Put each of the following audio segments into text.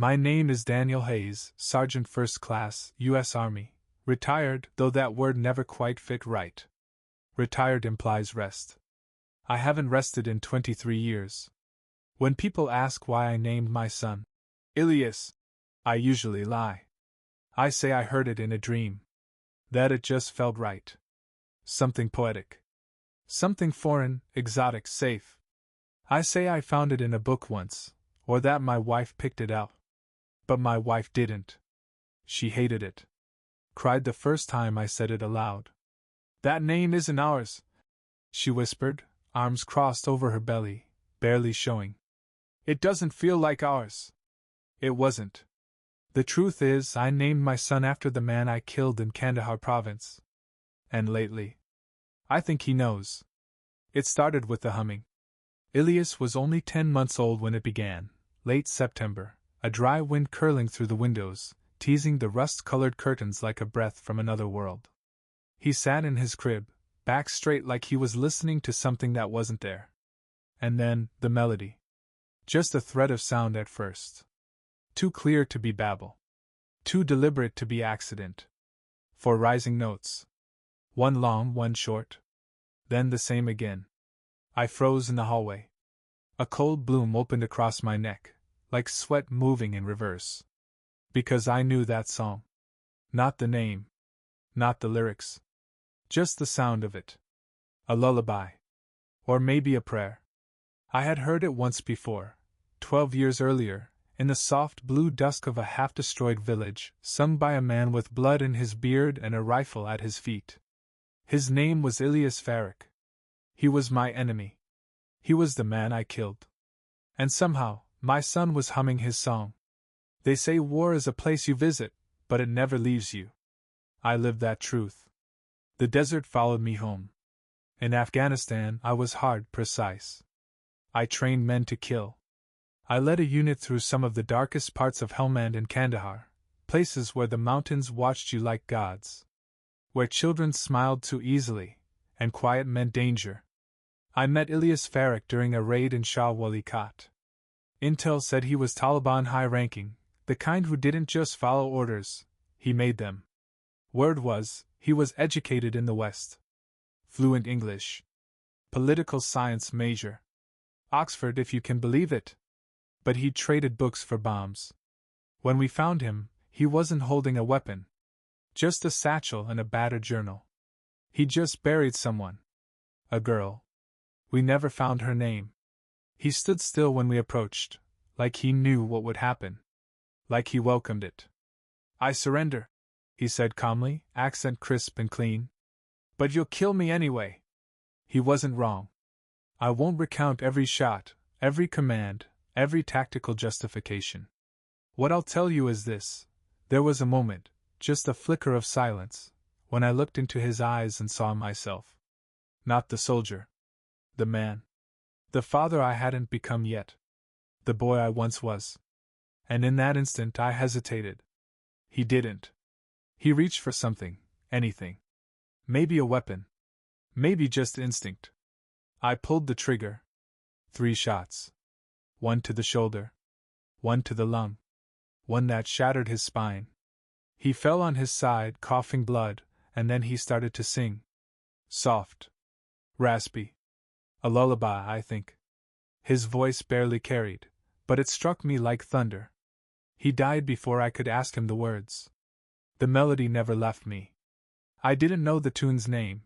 My name is Daniel Hayes, Sergeant First Class, U.S. Army. Retired, though that word never quite fit right. Retired implies rest. I haven't rested in 23 years. When people ask why I named my son Ilias, I usually lie. I say I heard it in a dream. That it just felt right. Something poetic. Something foreign, exotic, safe. I say I found it in a book once, or that my wife picked it out. But my wife didn't. She hated it. Cried the first time I said it aloud. That name isn't ours, she whispered, arms crossed over her belly, barely showing. It doesn't feel like ours. It wasn't. The truth is, I named my son after the man I killed in Kandahar province. And lately, I think he knows. It started with the humming. Ilias was only 10 months old when it began, late September, a dry wind curling through the windows, teasing the rust-colored curtains like a breath from another world. He sat in his crib, back straight like he was listening to something that wasn't there. And then, the melody. Just a thread of sound at first. Too clear to be babble. Too deliberate to be accident. 4 rising notes. One long, one short. Then the same again. I froze in the hallway. A cold bloom opened across my neck, like sweat moving in reverse. Because I knew that song. Not the name. Not the lyrics. Just the sound of it. A lullaby. Or maybe a prayer. I had heard it once before, 12 years earlier, in the soft blue dusk of a half-destroyed village, sung by a man with blood in his beard and a rifle at his feet. His name was Ilias Farik. He was my enemy. He was the man I killed. And somehow, my son was humming his song. They say war is a place you visit, but it never leaves you. I lived that truth. The desert followed me home. In Afghanistan, I was hard, precise. I trained men to kill. I led a unit through some of the darkest parts of Helmand and Kandahar, places where the mountains watched you like gods. Where children smiled too easily, and quiet meant danger. I met Ilias Farik during a raid in Shah Wali Kot. Intel said he was Taliban high-ranking, the kind who didn't just follow orders, he made them. Word was, he was educated in the West. Fluent English. Political science major. Oxford, if you can believe it. But he'd traded books for bombs. When we found him, he wasn't holding a weapon. Just a satchel and a battered journal. He'd just buried someone. A girl. We never found her name. He stood still when we approached, like he knew what would happen. Like he welcomed it. I surrender, he said calmly, accent crisp and clean. But you'll kill me anyway. He wasn't wrong. I won't recount every shot, every command, every tactical justification. What I'll tell you is this: there was a moment, just a flicker of silence, when I looked into his eyes and saw myself. Not the soldier. The man. The father I hadn't become yet. The boy I once was. And in that instant I hesitated. He didn't. He reached for something, anything. Maybe a weapon. Maybe just instinct. I pulled the trigger. 3 shots. 1 to the shoulder. 1 to the lung. 1 that shattered his spine. He fell on his side, coughing blood, and then he started to sing. Soft. Raspy. A lullaby, I think. His voice barely carried, but it struck me like thunder. He died before I could ask him the words. The melody never left me. I didn't know the tune's name.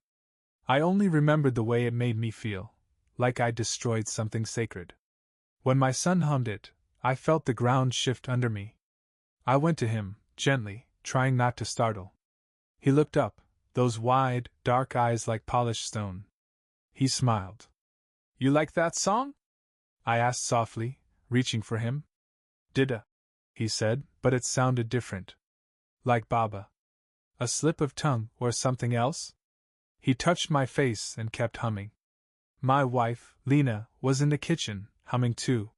I only remembered the way it made me feel, like I'd destroyed something sacred. When my son hummed it, I felt the ground shift under me. I went to him, gently, trying not to startle. He looked up, those wide, dark eyes like polished stone. He smiled. You like that song? I asked softly, reaching for him. Dida, he said, but it sounded different. Like Baba. A slip of tongue or something else? He touched my face and kept humming. My wife, Lena, was in the kitchen, humming too.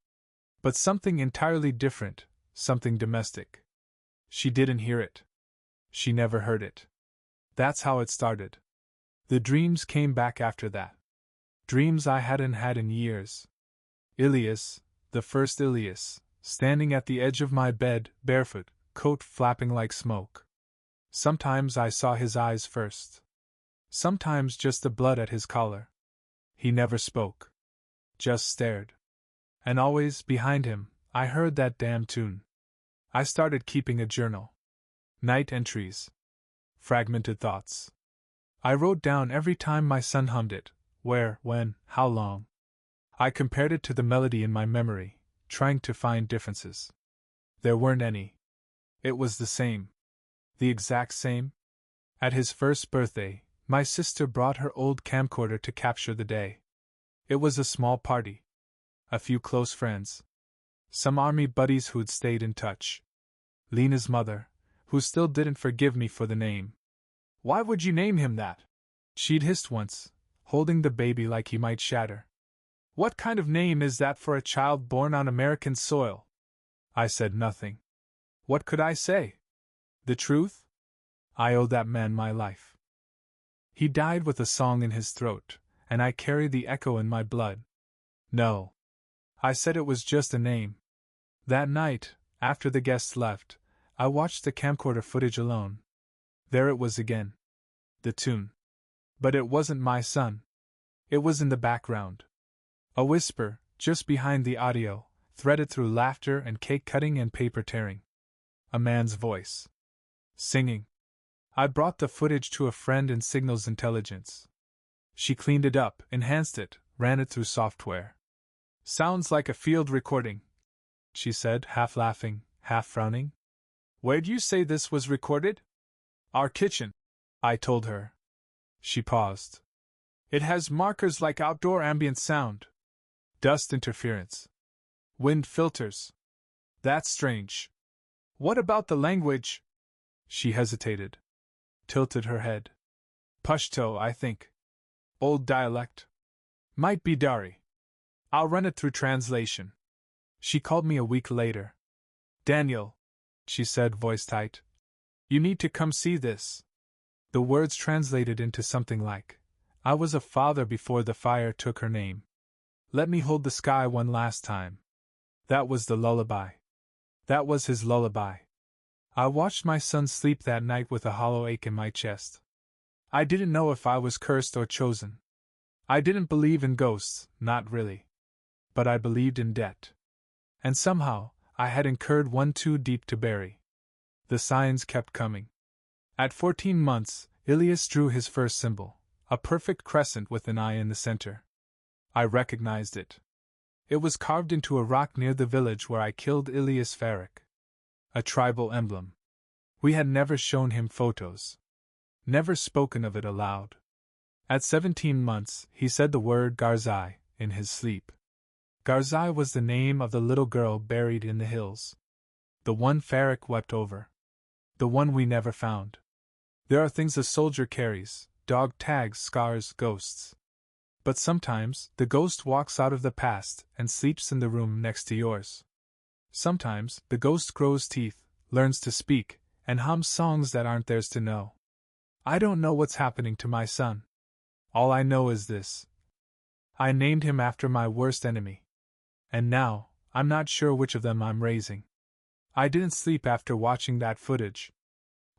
But something entirely different, something domestic. She didn't hear it. She never heard it. That's how it started. The dreams came back after that. Dreams I hadn't had in years. Ilias, the first Ilias, standing at the edge of my bed, barefoot, coat flapping like smoke. Sometimes I saw his eyes first. Sometimes just the blood at his collar. He never spoke. Just stared. And always, behind him, I heard that damn tune. I started keeping a journal. Night entries. Fragmented thoughts. I wrote down every time my son hummed it, where, when, how long. I compared it to the melody in my memory, trying to find differences. There weren't any. It was the same. The exact same. At his first birthday, my sister brought her old camcorder to capture the day. It was a small party. A few close friends. Some army buddies who'd stayed in touch. Lena's mother, who still didn't forgive me for the name. "Why would you name him that?" she'd hissed once, holding the baby like he might shatter. "What kind of name is that for a child born on American soil?" I said nothing. What could I say? The truth? I owe that man my life. He died with a song in his throat, and I carry the echo in my blood. No. I said it was just a name. That night, after the guests left, I watched the camcorder footage alone. There it was again. The tune. But it wasn't my son. It was in the background. A whisper, just behind the audio, threaded through laughter and cake cutting and paper tearing. A man's voice. Singing. I brought the footage to a friend in Signals Intelligence. She cleaned it up, enhanced it, ran it through software. "Sounds like a field recording," she said, half laughing, half frowning. "Where'd you say this was recorded?" "Our kitchen," I told her. She paused. "It has markers like outdoor ambient sound. Dust interference. Wind filters. That's strange. What about the language?" She hesitated. Tilted her head. "Pashto, I think. Old dialect. Might be Dari. I'll run it through translation." She called me a week later. "Daniel," she said, voice tight, "you need to come see this." The words translated into something like, "I was a father before the fire took her name. Let me hold the sky one last time." That was the lullaby. That was his lullaby. I watched my son sleep that night with a hollow ache in my chest. I didn't know if I was cursed or chosen. I didn't believe in ghosts, not really. But I believed in debt. And somehow, I had incurred one too deep to bury. The signs kept coming. At 14 months, Ilias drew his first symbol, a perfect crescent with an eye in the center. I recognized it. It was carved into a rock near the village where I killed Ilias Farik. A tribal emblem. We had never shown him photos. Never spoken of it aloud. At 17 months, he said the word Garzai in his sleep. Garzai was the name of the little girl buried in the hills. The one Farik wept over. The one we never found. There are things a soldier carries: dog tags, scars, ghosts. But sometimes, the ghost walks out of the past and sleeps in the room next to yours. Sometimes, the ghost grows teeth, learns to speak, and hums songs that aren't theirs to know. I don't know what's happening to my son. All I know is this. I named him after my worst enemy. And now, I'm not sure which of them I'm raising. I didn't sleep after watching that footage.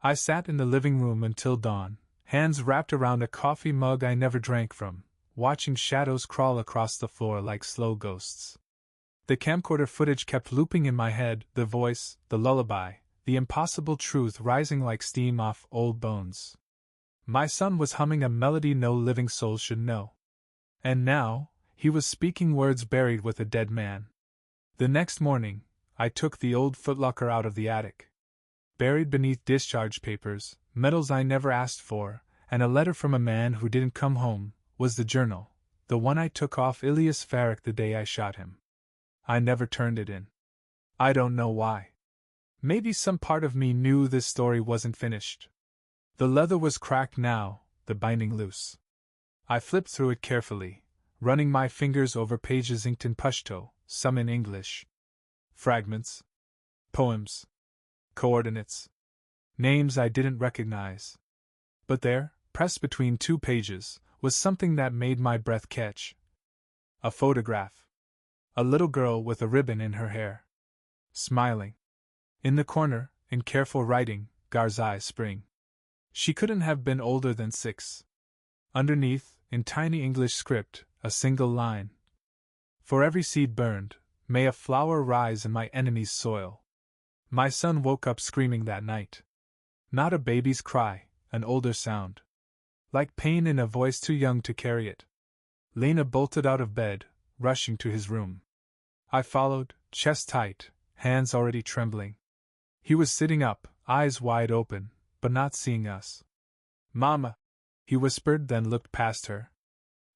I sat in the living room until dawn, hands wrapped around a coffee mug I never drank from, watching shadows crawl across the floor like slow ghosts. The camcorder footage kept looping in my head, the voice, the lullaby, the impossible truth rising like steam off old bones. My son was humming a melody no living soul should know. And now, he was speaking words buried with a dead man. The next morning, I took the old footlocker out of the attic. Buried beneath discharge papers, medals I never asked for, and a letter from a man who didn't come home, was the journal, the one I took off Ilias Farik the day I shot him. I never turned it in. I don't know why. Maybe some part of me knew this story wasn't finished. The leather was cracked now, the binding loose. I flipped through it carefully, running my fingers over pages inked in Pashto, some in English. Fragments. Poems. Coordinates. Names I didn't recognize. But there, pressed between 2 pages, was something that made my breath catch. A photograph. A little girl with a ribbon in her hair. smiling. In the corner, in careful writing, Garzai Spring. She couldn't have been older than 6. Underneath, in tiny English script, a single line. For every seed burned, may a flower rise in my enemy's soil. My son woke up screaming that night. Not a baby's cry, an older sound. Like pain in a voice too young to carry it. Lena bolted out of bed, rushing to his room. I followed, chest tight, hands already trembling. He was sitting up, eyes wide open, but not seeing us. Mama, he whispered, then looked past her.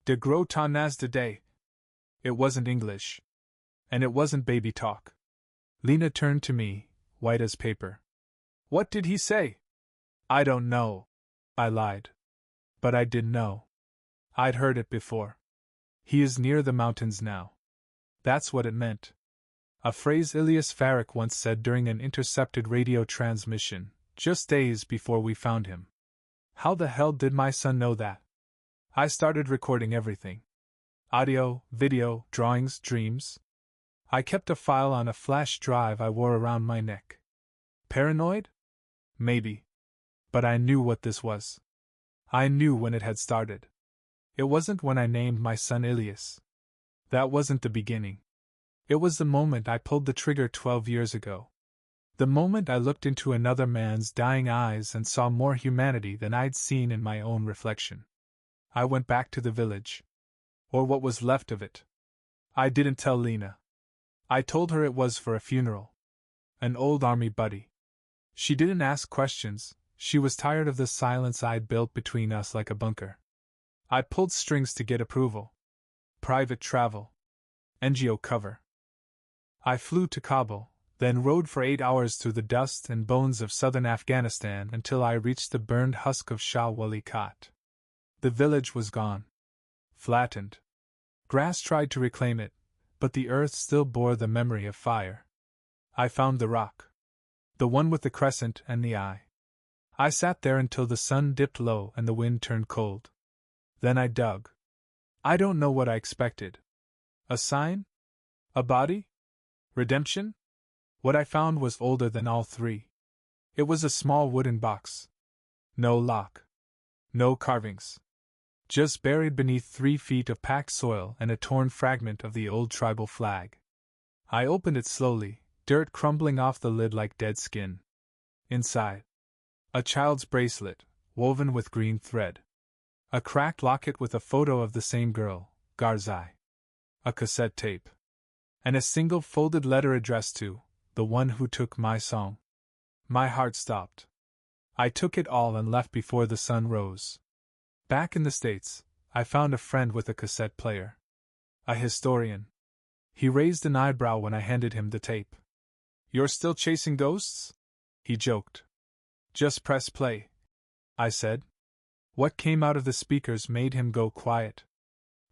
De gros tonnes de day. It wasn't English. And it wasn't baby talk. Lena turned to me, white as paper. What did he say? I don't know. I lied. But I did know. I'd heard it before. He is near the mountains now. That's what it meant. A phrase Ilias Farrak once said during an intercepted radio transmission, just days before we found him. How the hell did my son know that? I started recording everything. Audio, video, drawings, dreams. I kept a file on a flash drive I wore around my neck. Paranoid? Maybe. But I knew what this was. I knew when it had started. It wasn't when I named my son Ilias. That wasn't the beginning. It was the moment I pulled the trigger 12 years ago. The moment I looked into another man's dying eyes and saw more humanity than I'd seen in my own reflection. I went back to the village. Or what was left of it. I didn't tell Lena. I told her it was for a funeral. An old army buddy. She didn't ask questions, she was tired of the silence I'd built between us like a bunker. I pulled strings to get approval. Private travel. NGO cover. I flew to Kabul, then rode for 8 hours through the dust and bones of southern Afghanistan until I reached the burned husk of Shah Wali Kot. The village was gone. Flattened. Grass tried to reclaim it, but the earth still bore the memory of fire. I found the rock. The one with the crescent and the eye. I sat there until the sun dipped low and the wind turned cold. Then I dug. I don't know what I expected. A sign? A body? Redemption? What I found was older than all three. It was a small wooden box. No lock. No carvings. Just buried beneath 3 feet of packed soil and a torn fragment of the old tribal flag. I opened it slowly, dirt crumbling off the lid like dead skin. Inside, a child's bracelet, woven with green thread. A cracked locket with a photo of the same girl, Garzai. A cassette tape. And a single folded letter addressed to the one who took my song. My heart stopped. I took it all and left before the sun rose. Back in the States, I found a friend with a cassette player. A historian. He raised an eyebrow when I handed him the tape. You're still chasing ghosts? He joked. Just press play, I said. What came out of the speakers made him go quiet.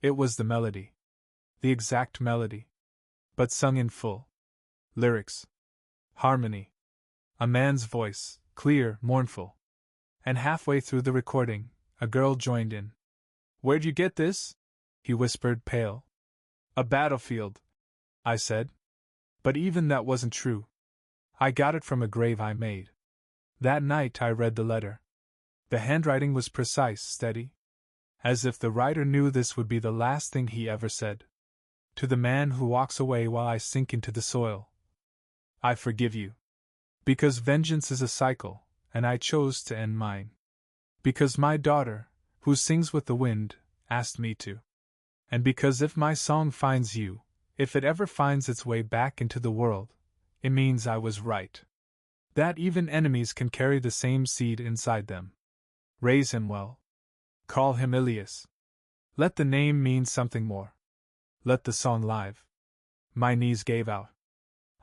It was the melody. The exact melody. But sung in full. Lyrics. Harmony. A man's voice, clear, mournful. And halfway through the recording, a girl joined in. Where'd you get this? He whispered, pale. A battlefield, I said. But even that wasn't true. I got it from a grave I made. That night I read the letter. The handwriting was precise, steady. As if the writer knew this would be the last thing he ever said. To the man who walks away while I sink into the soil. I forgive you. Because vengeance is a cycle, and I chose to end mine. Because my daughter, who sings with the wind, asked me to. And because if my song finds you, if it ever finds its way back into the world, it means I was right. That even enemies can carry the same seed inside them. Raise him well. Call him Ilias. Let the name mean something more. Let the song live. My knees gave out.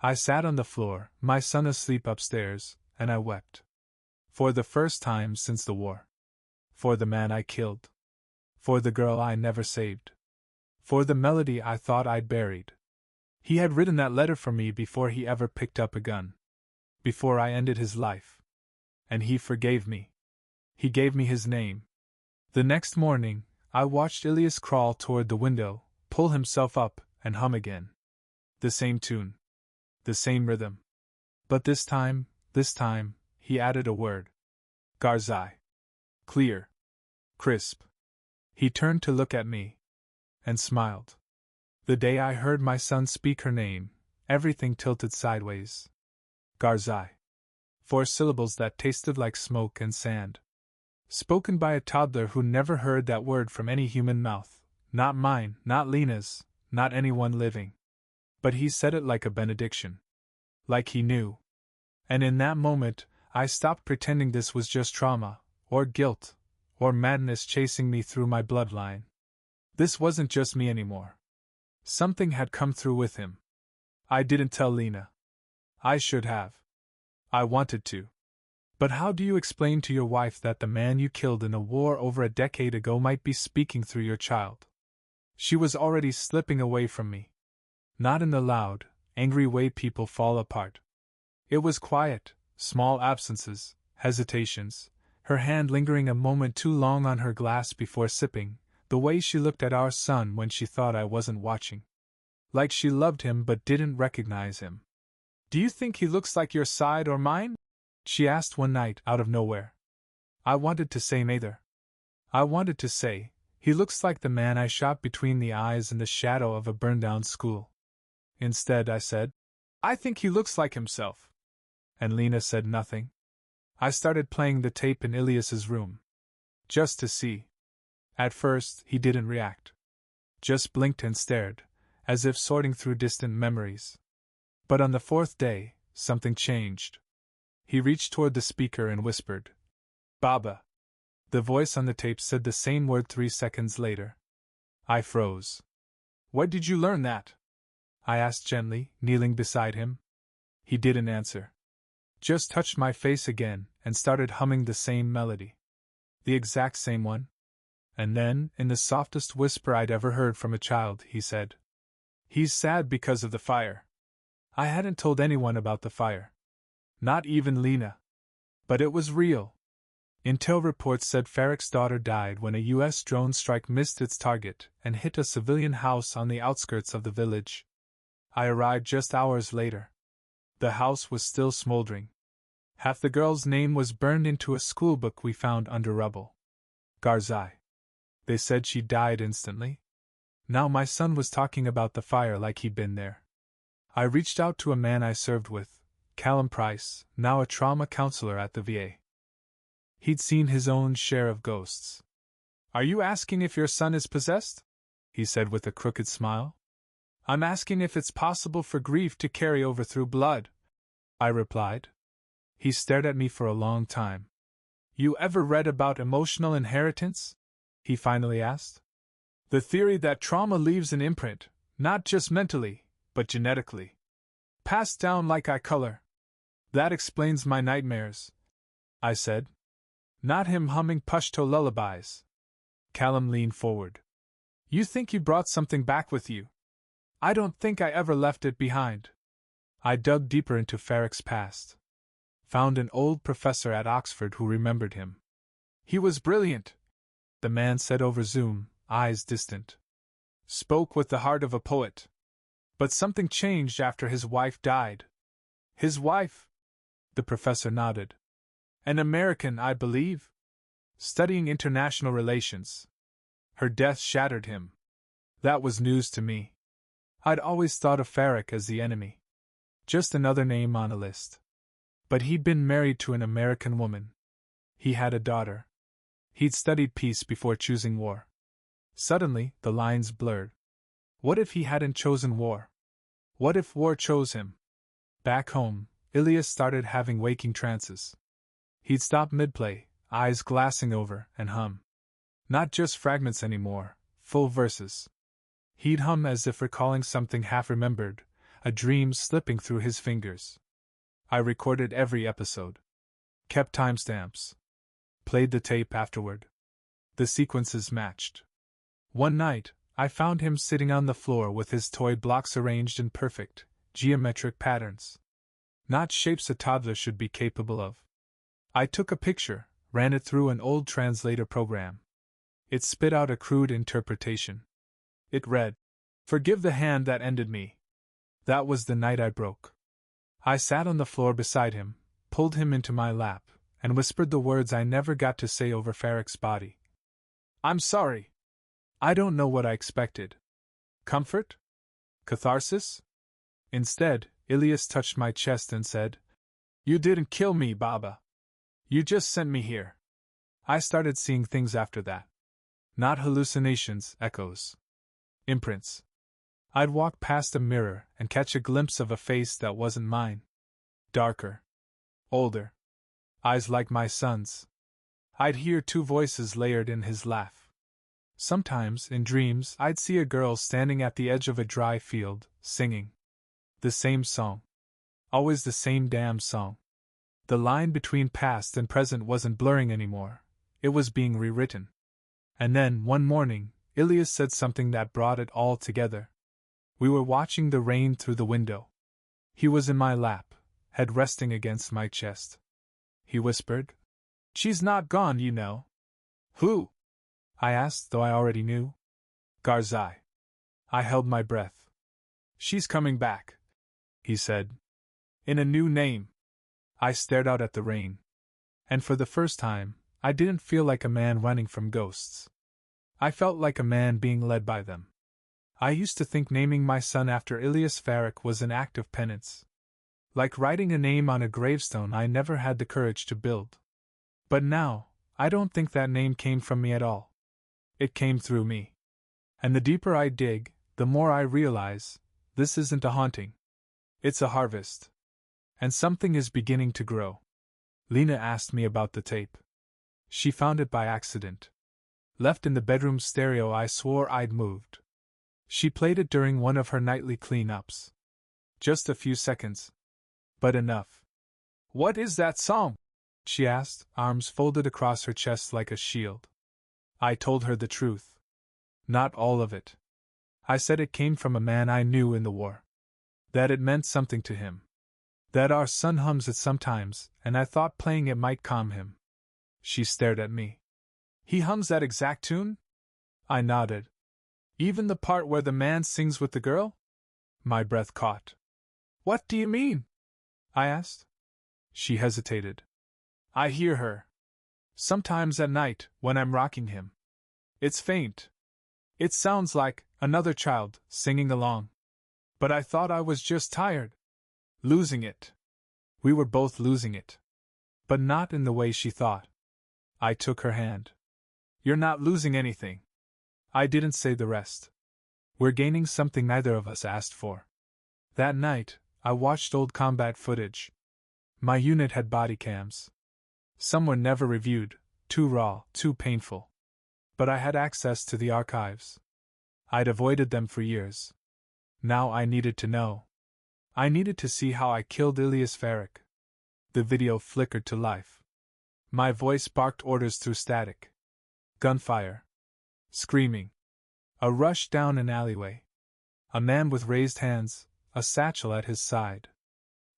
I sat on the floor, my son asleep upstairs, and I wept. For the first time since the war. For the man I killed. For the girl I never saved. For the melody I thought I'd buried. He had written that letter for me before he ever picked up a gun. Before I ended his life. And he forgave me. He gave me his name. The next morning, I watched Ilias crawl toward the window, pull himself up, and hum again. The same tune. The same rhythm. But this time, he added a word. Garzai. Clear. Crisp. He turned to look at me. And smiled. The day I heard my son speak her name, everything tilted sideways. Garzai. 4 syllables that tasted like smoke and sand. Spoken by a toddler who never heard that word from any human mouth. Not mine, not Lena's, not anyone living. But he said it like a benediction. Like he knew. And in that moment, I stopped pretending this was just trauma, or guilt, or madness chasing me through my bloodline. This wasn't just me anymore. Something had come through with him. I didn't tell Lena. I should have. I wanted to. But how do you explain to your wife that the man you killed in a war over a decade ago might be speaking through your child? She was already slipping away from me. Not in the loud, angry way people fall apart. It was quiet, small absences, hesitations, her hand lingering a moment too long on her glass before sipping, the way she looked at our son when she thought I wasn't watching. Like she loved him but didn't recognize him. Do you think he looks like your side or mine? She asked one night out of nowhere. I wanted to say neither. I wanted to say, he looks like the man I shot between the eyes in the shadow of a burned-down school. Instead, I said, I think he looks like himself. And Lena said nothing. I started playing the tape in Ilias's room. Just to see. At first, he didn't react. Just blinked and stared, as if sorting through distant memories. But on the 4th day, something changed. He reached toward the speaker and whispered, Baba. The voice on the tape said the same word 3 seconds later. I froze. Where did you learn that? I asked gently, kneeling beside him. He didn't answer. Just touched my face again and started humming the same melody. The exact same one. And then, in the softest whisper I'd ever heard from a child, he said, He's sad because of the fire. I hadn't told anyone about the fire. Not even Lena. But it was real. Intel reports said Farrick's daughter died when a U.S. drone strike missed its target and hit a civilian house on the outskirts of the village. I arrived just hours later. The house was still smoldering. Half the girl's name was burned into a schoolbook we found under rubble. Garzai. They said she died instantly. Now my son was talking about the fire like he'd been there. I reached out to a man I served with, Callum Price, now a trauma counselor at the VA. He'd seen his own share of ghosts. Are you asking if your son is possessed? He said with a crooked smile. I'm asking if it's possible for grief to carry over through blood, I replied. He stared at me for a long time. You ever read about emotional inheritance? He finally asked. The theory that trauma leaves an imprint, not just mentally, but genetically. Passed down like eye color. That explains my nightmares, I said. Not him humming Pashto lullabies. Callum leaned forward. You think you brought something back with you? I don't think I ever left it behind. I dug deeper into Farrick's past. Found an old professor at Oxford who remembered him. He was brilliant, the man said over Zoom, eyes distant. Spoke with the heart of a poet. But something changed after his wife died. His wife? The professor nodded. An American, I believe. Studying international relations. Her death shattered him. That was news to me. I'd always thought of Farrick as the enemy. Just another name on a list. But he'd been married to an American woman. He had a daughter. He'd studied peace before choosing war. Suddenly, the lines blurred. What if he hadn't chosen war? What if war chose him? Back home, Ilias started having waking trances. He'd stop mid-play, eyes glassing over, and hum. Not just fragments anymore, full verses. He'd hum as if recalling something half-remembered, a dream slipping through his fingers. I recorded every episode. Kept timestamps. Played the tape afterward. The sequences matched. One night, I found him sitting on the floor with his toy blocks arranged in perfect, geometric patterns. Not shapes a toddler should be capable of. I took a picture, ran it through an old translator program. It spit out a crude interpretation. It read, Forgive the hand that ended me. That was the night I broke. I sat on the floor beside him, pulled him into my lap, and whispered the words I never got to say over Farrick's body. I'm sorry. I don't know what I expected. Comfort? Catharsis? Instead, Ilias touched my chest and said, You didn't kill me, Baba. You just sent me here. I started seeing things after that. Not hallucinations, echoes. Imprints. I'd walk past a mirror and catch a glimpse of a face that wasn't mine. Darker. Older. Eyes like my son's. I'd hear two voices layered in his laugh. Sometimes, in dreams, I'd see a girl standing at the edge of a dry field, singing. The same song. Always the same damn song. The line between past and present wasn't blurring anymore. It was being rewritten. And then, one morning, Ilias said something that brought it all together. We were watching the rain through the window. He was in my lap, head resting against my chest. He whispered, She's not gone, you know. Who? I asked, though I already knew. Garzai. I held my breath. She's coming back, he said. In a new name. I stared out at the rain. And for the first time, I didn't feel like a man running from ghosts. I felt like a man being led by them. I used to think naming my son after Ilias Farrick was an act of penance. Like writing a name on a gravestone I never had the courage to build. But now, I don't think that name came from me at all. It came through me. And the deeper I dig, the more I realize, this isn't a haunting. It's a harvest. And something is beginning to grow. Lena asked me about the tape. She found it by accident. Left in the bedroom stereo I swore I'd moved. She played it during one of her nightly clean-ups. Just a few seconds. But enough. What is that song? She asked, arms folded across her chest like a shield. I told her the truth. Not all of it. I said it came from a man I knew in the war. That it meant something to him. That our son hums it sometimes, and I thought playing it might calm him. She stared at me. He hums that exact tune? I nodded. Even the part where the man sings with the girl? My breath caught. What do you mean? I asked. She hesitated. I hear her. Sometimes at night, when I'm rocking him. It's faint. It sounds like another child singing along. But I thought I was just tired. Losing it. We were both losing it. But not in the way she thought. I took her hand. You're not losing anything. I didn't say the rest. We're gaining something neither of us asked for. That night, I watched old combat footage. My unit had body cams. Some were never reviewed, too raw, too painful. But I had access to the archives. I'd avoided them for years. Now I needed to know. I needed to see how I killed Ilias Farrick. The video flickered to life. My voice barked orders through static. Gunfire. Screaming. A rush down an alleyway. A man with raised hands, a satchel at his side.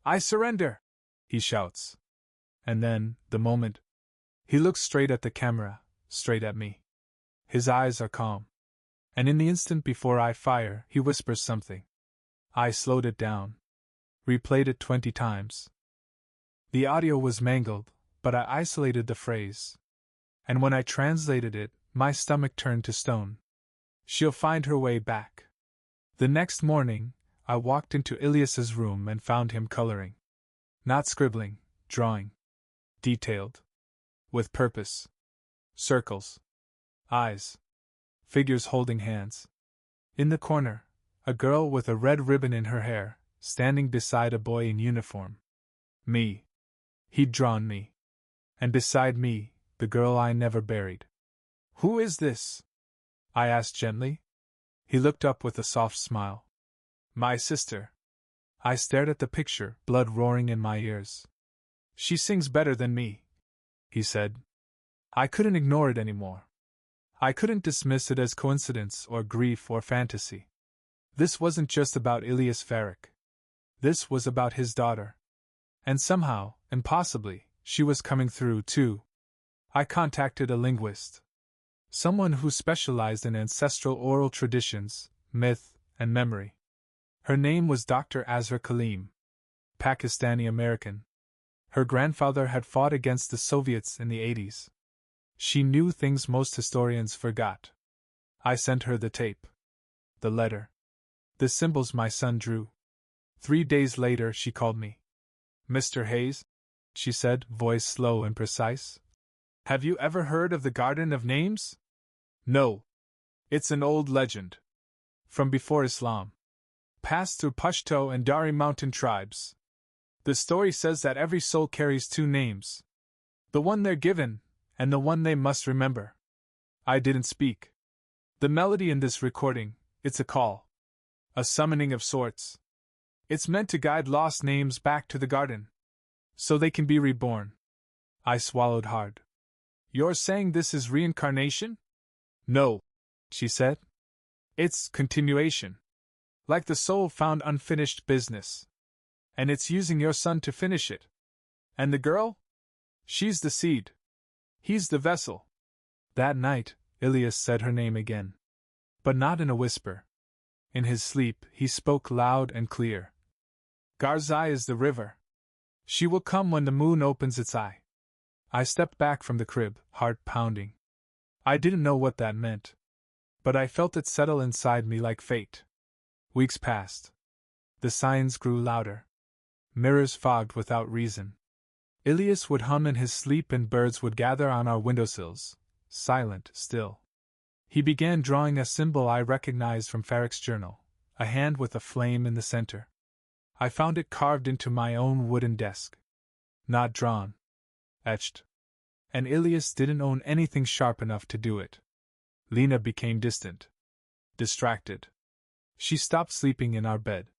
I surrender! He shouts. And then, the moment. He looks straight at the camera, straight at me. His eyes are calm. And in the instant before I fire, he whispers something. I slowed it down. Replayed it 20 times. The audio was mangled, but I isolated the phrase. And when I translated it, my stomach turned to stone. She'll find her way back. The next morning, I walked into Ilias's room and found him coloring. Not scribbling, drawing. Detailed. With purpose. Circles. Eyes. Figures holding hands. In the corner, a girl with a red ribbon in her hair, standing beside a boy in uniform. Me. He'd drawn me. And beside me, the girl I never buried. Who is this? I asked gently. He looked up with a soft smile. My sister. I stared at the picture, blood roaring in my ears. She sings better than me, he said. I couldn't ignore it anymore. I couldn't dismiss it as coincidence or grief or fantasy. This wasn't just about Ilias Farrick. This was about his daughter. And somehow, impossibly, she was coming through, too. I contacted a linguist. Someone who specialized in ancestral oral traditions, myth, and memory. Her name was Dr. Azra Kaleem. Pakistani American. Her grandfather had fought against the Soviets in the 80s. She knew things most historians forgot. I sent her the tape. The letter. The symbols my son drew. 3 days later she called me. "Mr. Hayes," she said, voice slow and precise. "Have you ever heard of the Garden of Names?" "No. It's an old legend. From before Islam. Passed through Pashto and Dari mountain tribes. The story says that every soul carries 2 names. The one they're given, and the one they must remember." I didn't speak. The melody in this recording, it's a call. A summoning of sorts. It's meant to guide lost names back to the garden. So they can be reborn. I swallowed hard. "You're saying this is reincarnation?" "No," she said. "It's continuation. Like the soul found unfinished business. And it's using your son to finish it. And the girl? She's the seed. He's the vessel." That night, Ilias said her name again. But not in a whisper. In his sleep, he spoke loud and clear. "Garzai is the river. She will come when the moon opens its eye." I stepped back from the crib, heart pounding. I didn't know what that meant. But I felt it settle inside me like fate. Weeks passed. The signs grew louder. Mirrors fogged without reason. Ilias would hum in his sleep and birds would gather on our windowsills, silent, still. He began drawing a symbol I recognized from Farrick's journal, a hand with a flame in the center. I found it carved into my own wooden desk. Not drawn. Etched. And Ilias didn't own anything sharp enough to do it. Lena became distant. Distracted. She stopped sleeping in our bed.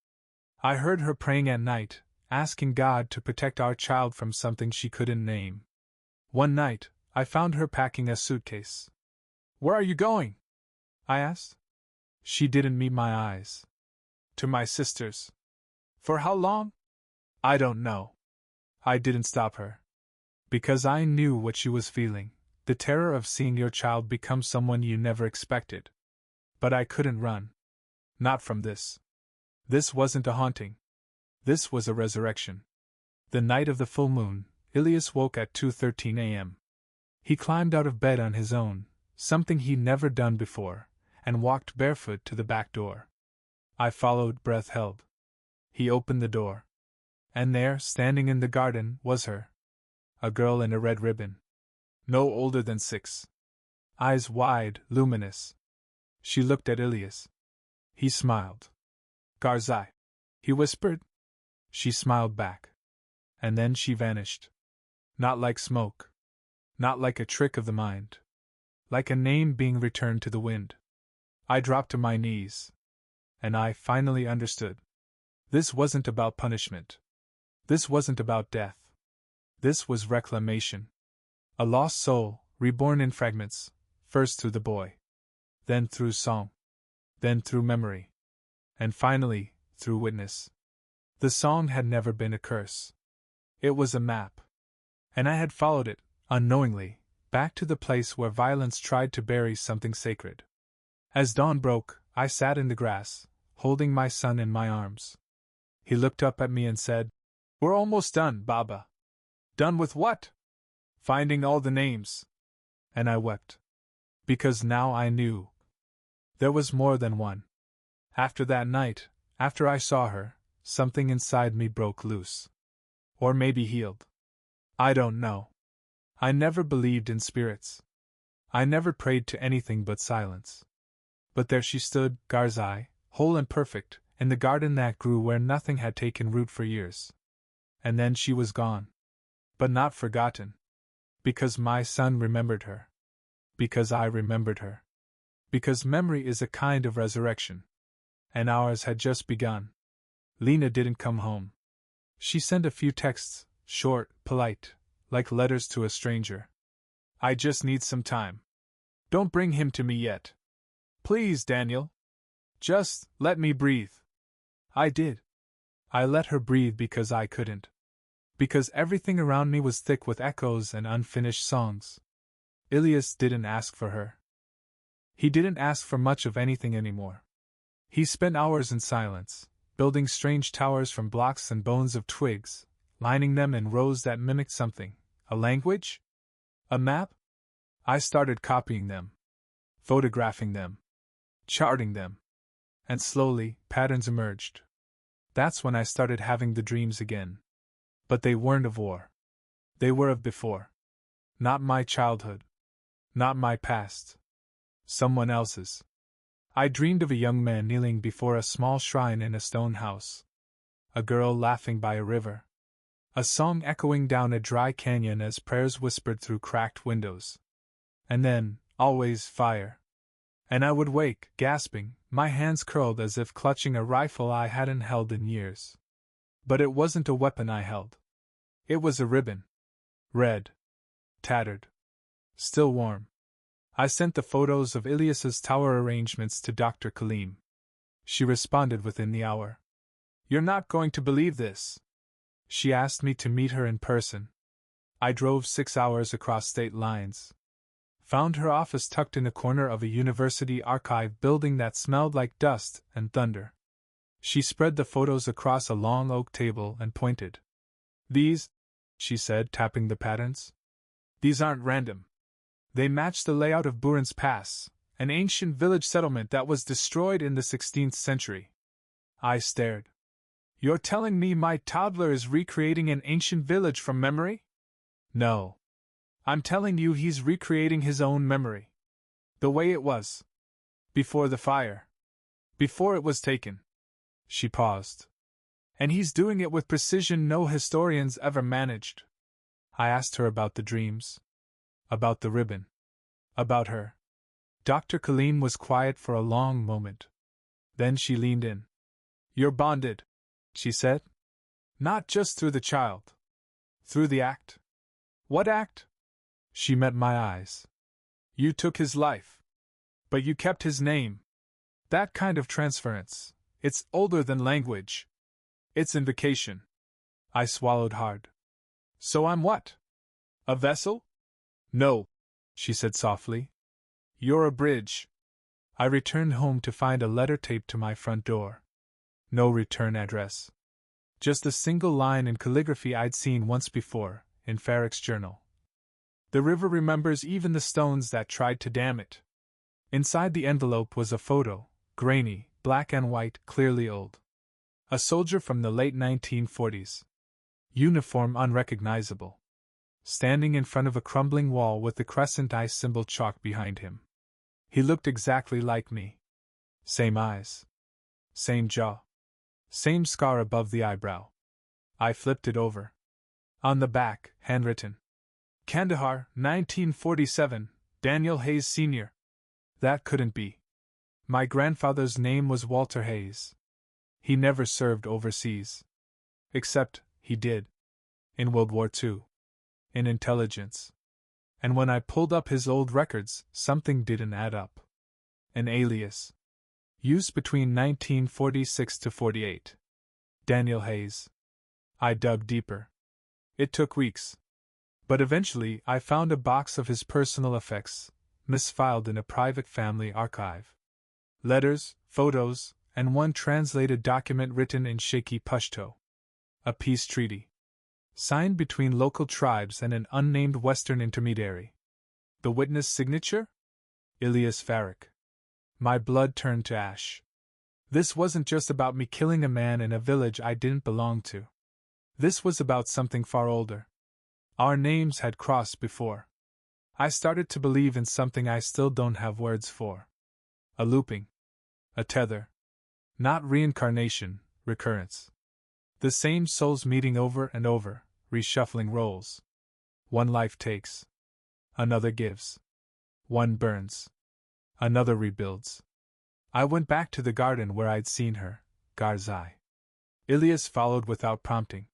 I heard her praying at night, asking God to protect our child from something she couldn't name. One night, I found her packing a suitcase. "Where are you going?" I asked. She didn't meet my eyes. "To my sister's." "For how long?" "I don't know." I didn't stop her. Because I knew what she was feeling, the terror of seeing your child become someone you never expected. But I couldn't run. Not from this. This wasn't a haunting. This was a resurrection. The night of the full moon, Ilias woke at 2:13 a.m. He climbed out of bed on his own, something he'd never done before, and walked barefoot to the back door. I followed, breath held. He opened the door. And there, standing in the garden, was her. A girl in a red ribbon. No older than 6. Eyes wide, luminous. She looked at Ilias. He smiled. "Garzai," he whispered. She smiled back. And then she vanished. Not like smoke. Not like a trick of the mind. Like a name being returned to the wind. I dropped to my knees. And I finally understood. This wasn't about punishment. This wasn't about death. This was reclamation. A lost soul, reborn in fragments, first through the boy. Then through song. Then through memory. And finally, through witness. The song had never been a curse. It was a map. And I had followed it, unknowingly, back to the place where violence tried to bury something sacred. As dawn broke, I sat in the grass, holding my son in my arms. He looked up at me and said, "We're almost done, Baba." "Done with what?" "Finding all the names." And I wept. Because now I knew. There was more than one. After that night, after I saw her, something inside me broke loose. Or maybe healed. I don't know. I never believed in spirits. I never prayed to anything but silence. But there she stood, Garzai, whole and perfect, in the garden that grew where nothing had taken root for years. And then she was gone. But not forgotten. Because my son remembered her. Because I remembered her. Because memory is a kind of resurrection. And ours had just begun. Lena didn't come home. She sent a few texts, short, polite, like letters to a stranger. "I just need some time. Don't bring him to me yet. Please, Daniel. Just let me breathe." I did. I let her breathe because I couldn't. Because everything around me was thick with echoes and unfinished songs. Ilias didn't ask for her. He didn't ask for much of anything anymore. He spent hours in silence, building strange towers from blocks and bones of twigs, lining them in rows that mimicked something. A language? A map? I started copying them, photographing them, charting them, and slowly, patterns emerged. That's when I started having the dreams again. But they weren't of war. They were of before. Not my childhood. Not my past. Someone else's. I dreamed of a young man kneeling before a small shrine in a stone house. A girl laughing by a river. A song echoing down a dry canyon as prayers whispered through cracked windows. And then, always, fire. And I would wake, gasping, my hands curled as if clutching a rifle I hadn't held in years. But it wasn't a weapon I held. It was a ribbon. Red. Tattered. Still warm. I sent the photos of Ilyas's tower arrangements to Dr. Kaleem. She responded within the hour. "You're not going to believe this." She asked me to meet her in person. I drove 6 hours across state lines. Found her office tucked in a corner of a university archive building that smelled like dust and thunder. She spread the photos across a long oak table and pointed. "These," she said, tapping the patterns, "these aren't random. They match the layout of Burin's Pass, an ancient village settlement that was destroyed in the 16th century. I stared. "You're telling me my toddler is recreating an ancient village from memory?" "No. I'm telling you he's recreating his own memory. The way it was. Before the fire. Before it was taken." She paused. "And he's doing it with precision no historians ever managed." I asked her about the dreams. About the ribbon. About her. Dr. Kaleem was quiet for a long moment. Then she leaned in. "You're bonded," she said. "Not just through the child. Through the act." "What act?" She met my eyes. "You took his life. But you kept his name. That kind of transference, it's older than language. It's invocation." I swallowed hard. "So I'm what? A vessel?" "No," she said softly. "You're a bridge." I returned home to find a letter taped to my front door. No return address. Just a single line in calligraphy I'd seen once before, in Farrick's journal. "The river remembers even the stones that tried to dam it." Inside the envelope was a photo, grainy, black and white, clearly old. A soldier from the late 1940s. Uniform unrecognizable. Standing in front of a crumbling wall with the crescent eye symbol chalked behind him. He looked exactly like me. Same eyes. Same jaw. Same scar above the eyebrow. I flipped it over. On the back, handwritten. "Kandahar, 1947, Daniel Hayes Sr." That couldn't be. My grandfather's name was Walter Hayes. He never served overseas. Except, he did. In World War II. In intelligence. And when I pulled up his old records, something didn't add up. An alias. Used between 1946 to 48. Daniel Hayes. I dug deeper. It took weeks. But eventually I found a box of his personal effects, misfiled in a private family archive. Letters, photos, and one translated document written in shaky Pashto. A peace treaty. Signed between local tribes and an unnamed Western intermediary. The witness signature? Ilyas Farrick. My blood turned to ash. This wasn't just about me killing a man in a village I didn't belong to. This was about something far older. Our names had crossed before. I started to believe in something I still don't have words for. A looping. A tether. Not reincarnation, recurrence. The same souls meeting over and over, reshuffling roles. One life takes. Another gives. One burns. Another rebuilds. I went back to the garden where I'd seen her, Garzai. Ilyas followed without prompting.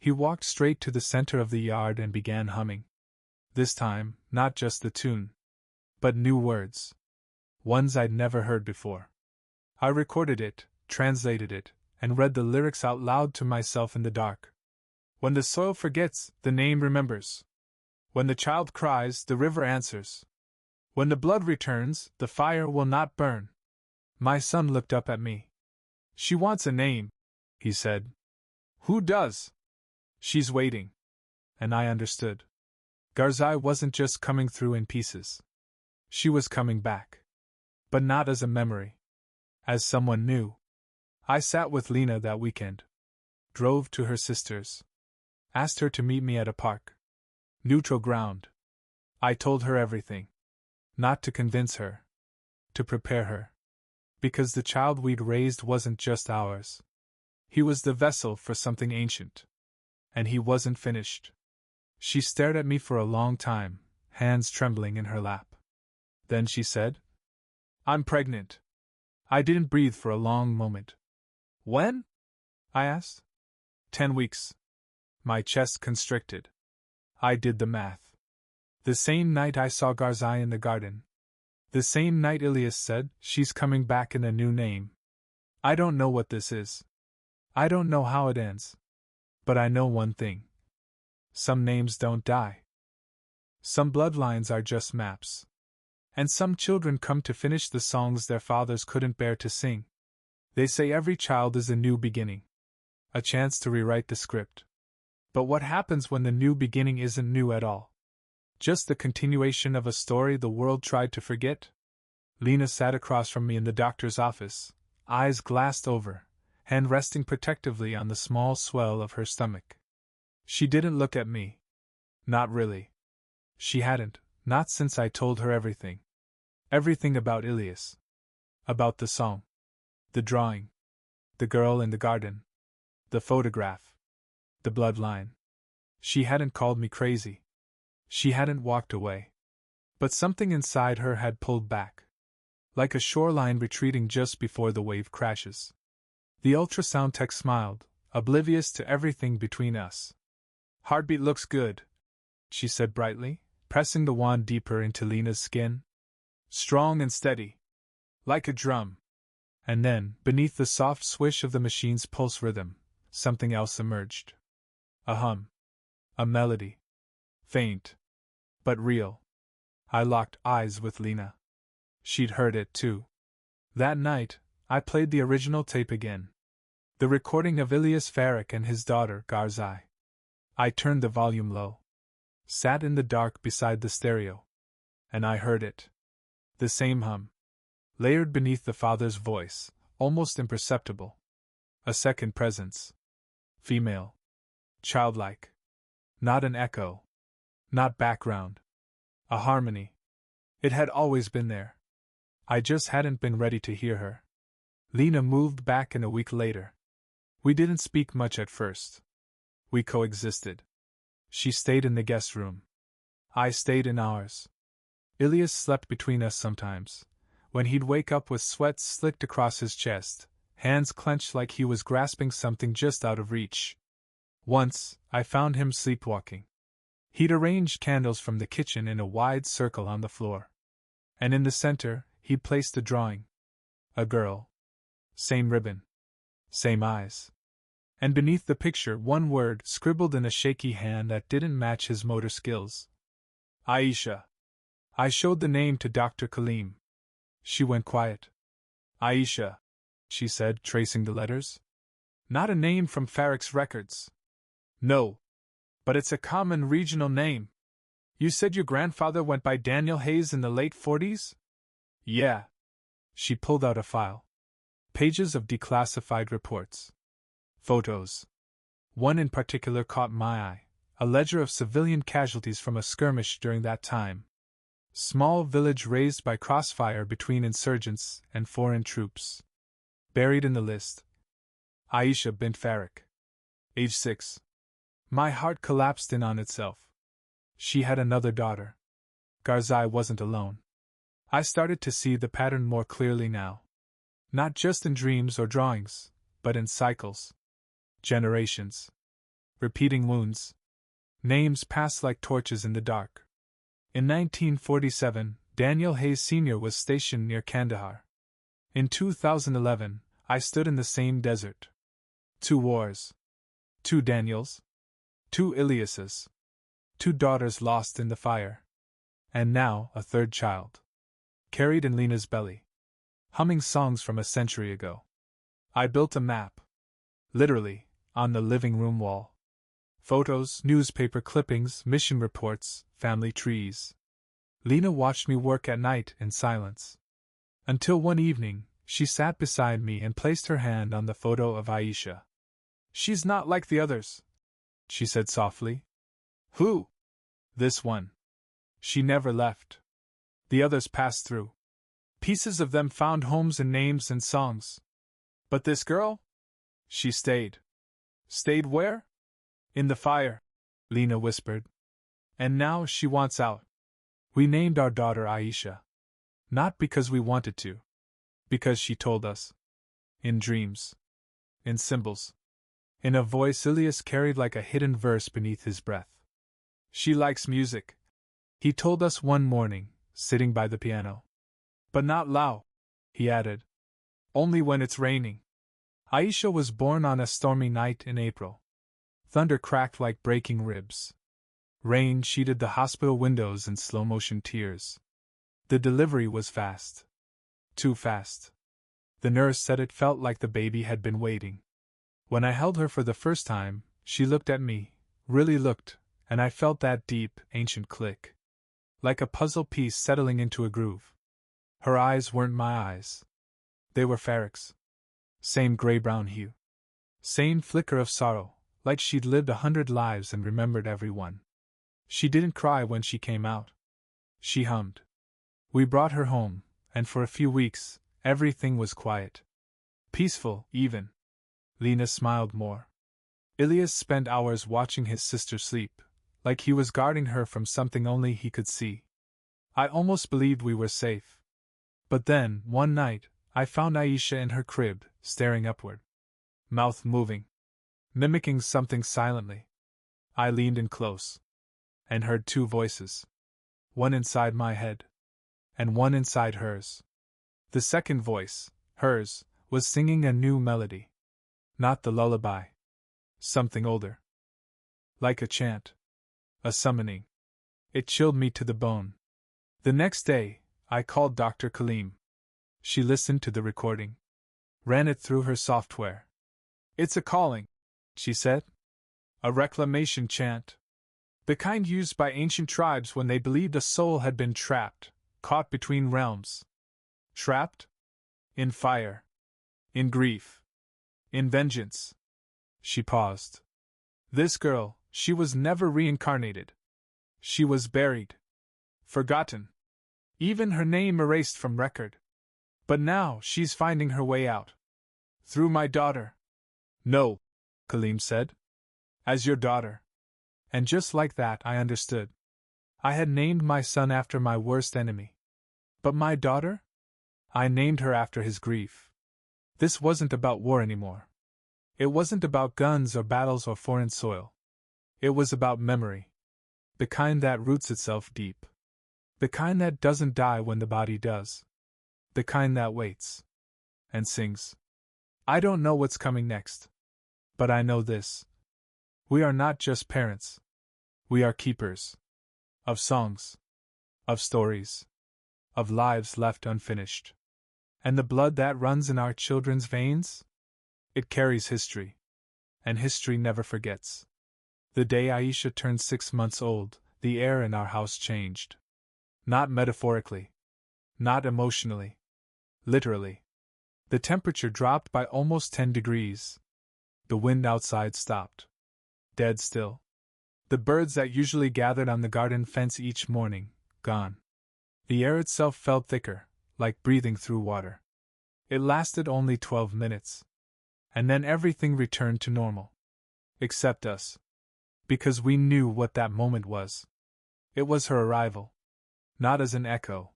He walked straight to the center of the yard and began humming. This time, not just the tune, but new words. Ones I'd never heard before. I recorded it, translated it, and read the lyrics out loud to myself in the dark. "When the soil forgets, the name remembers. When the child cries, the river answers. When the blood returns, the fire will not burn." My son looked up at me. "She wants a name," he said. Who does? She's waiting. And I understood. Garzai wasn't just coming through in pieces. She was coming back. But not as a memory. As someone new. I sat with Lena that weekend. Drove to her sister's. Asked her to meet me at a park. Neutral ground. I told her everything. Not to convince her. To prepare her. Because the child we'd raised wasn't just ours. He was the vessel for something ancient. And he wasn't finished. She stared at me for a long time, hands trembling in her lap. Then she said, I'm pregnant. I didn't breathe for a long moment. When? I asked. 10 weeks. My chest constricted. I did the math. The same night I saw Garzai in the garden. The same night Ilias said, she's coming back in a new name. I don't know what this is. I don't know how it ends. But I know one thing. Some names don't die. Some bloodlines are just maps. And some children come to finish the songs their fathers couldn't bear to sing. They say every child is a new beginning. A chance to rewrite the script. But what happens when the new beginning isn't new at all? Just the continuation of a story the world tried to forget? Lena sat across from me in the doctor's office, eyes glassed over, hand resting protectively on the small swell of her stomach. She didn't look at me. Not really. She hadn't, not since I told her everything. Everything about Ilias. About the song. The drawing. The girl in the garden. The photograph. The bloodline. She hadn't called me crazy. She hadn't walked away. But something inside her had pulled back. Like a shoreline retreating just before the wave crashes. The ultrasound tech smiled, oblivious to everything between us. Heartbeat looks good, she said brightly, pressing the wand deeper into Lena's skin. Strong and steady. Like a drum. And then, beneath the soft swish of the machine's pulse rhythm, something else emerged. A hum. A melody. Faint. But real. I locked eyes with Lena. She'd heard it too. That night, I played the original tape again. The recording of Ilias Farik and his daughter, Garzai. I turned the volume low. Sat in the dark beside the stereo. And I heard it. The same hum. Layered beneath the father's voice, almost imperceptible. A second presence. Female. Childlike. Not an echo. Not background. A harmony. It had always been there. I just hadn't been ready to hear her. Lena moved back in a week later. We didn't speak much at first. We coexisted. She stayed in the guest room. I stayed in ours. Ilias slept between us sometimes, when he'd wake up with sweat slicked across his chest, hands clenched like he was grasping something just out of reach. Once, I found him sleepwalking. He'd arranged candles from the kitchen in a wide circle on the floor. And in the center, he'd placed a drawing. A girl. Same ribbon. Same eyes. And beneath the picture, one word scribbled in a shaky hand that didn't match his motor skills. Aisha. I showed the name to Dr. Kaleem. She went quiet. Aisha, she said, tracing the letters. Not a name from Farik's records. No. But it's a common regional name. You said your grandfather went by Daniel Hayes in the late 40s? Yeah. She pulled out a file. Pages of declassified reports. Photos. One in particular caught my eye, a ledger of civilian casualties from a skirmish during that time. Small village razed by crossfire between insurgents and foreign troops. Buried in the list. Aisha bint Farik. Age 6. My heart collapsed in on itself. She had another daughter. Garzai wasn't alone. I started to see the pattern more clearly now. Not just in dreams or drawings, but in cycles. Generations. Repeating wounds. Names passed like torches in the dark. In 1947, Daniel Hayes Sr. was stationed near Kandahar. In 2011, I stood in the same desert. 2 wars. 2 Daniels. 2 Iliases. 2 daughters lost in the fire. And now, a 3rd child. Carried in Lena's belly. Humming songs from a century ago. I built a map. Literally, on the living room wall. Photos, newspaper clippings, mission reports, family trees. Lena watched me work at night in silence. Until one evening, she sat beside me and placed her hand on the photo of Aisha. "She's not like the others," she said softly. "Who?" "This one. She never left. The others passed through. Pieces of them found homes and names and songs. But this girl? She stayed." "Stayed where?" "In the fire," Lena whispered. "And now she wants out." We named our daughter Aisha. Not because we wanted to. Because she told us. In dreams. In symbols. In a voice Ilias carried like a hidden verse beneath his breath. "She likes music," he told us one morning, sitting by the piano. "But not loud," he added. "Only when it's raining." Aisha was born on a stormy night in April. Thunder cracked like breaking ribs. Rain sheeted the hospital windows in slow-motion tears. The delivery was fast. Too fast. The nurse said it felt like the baby had been waiting. When I held her for the first time, she looked at me, really looked, and I felt that deep, ancient click. Like a puzzle piece settling into a groove. Her eyes weren't my eyes. They were Farrick's. Same gray-brown hue. Same flicker of sorrow, like she'd lived 100 lives and remembered every one. She didn't cry when she came out. She hummed. We brought her home, and for a few weeks, everything was quiet. Peaceful, even. Lena smiled more. Ilias spent hours watching his sister sleep, like he was guarding her from something only he could see. I almost believed we were safe. But then, one night, I found Aisha in her crib, staring upward. Mouth moving. Mimicking something silently. I leaned in close. And heard two voices. One inside my head. And one inside hers. The second voice, hers, was singing a new melody. Not the lullaby. Something older. Like a chant. A summoning. It chilled me to the bone. The next day, I called Dr. Kaleem. She listened to the recording. Ran it through her software. "It's a calling," she said. "A reclamation chant. The kind used by ancient tribes when they believed a soul had been trapped, caught between realms. Trapped? In fire. In grief. In vengeance." She paused. "This girl, she was never reincarnated. She was buried. Forgotten. Even her name erased from record. But now she's finding her way out. Through my daughter." "No," Kaleem said. "As your daughter." And just like that I understood. I had named my son after my worst enemy. But my daughter? I named her after his grief. This wasn't about war anymore. It wasn't about guns or battles or foreign soil. It was about memory. The kind that roots itself deep. The kind that doesn't die when the body does. The kind that waits. And sings. I don't know what's coming next. But I know this. We are not just parents. We are keepers. Of songs. Of stories. Of lives left unfinished. And the blood that runs in our children's veins? It carries history. And history never forgets. The day Aisha turned 6 months old, the air in our house changed. Not metaphorically. Not emotionally. Literally. The temperature dropped by almost 10 degrees. The wind outside stopped. Dead still. The birds that usually gathered on the garden fence each morning, gone. The air itself felt thicker, like breathing through water. It lasted only 12 minutes. And then everything returned to normal. Except us. Because we knew what that moment was. It was her arrival. Not as an echo.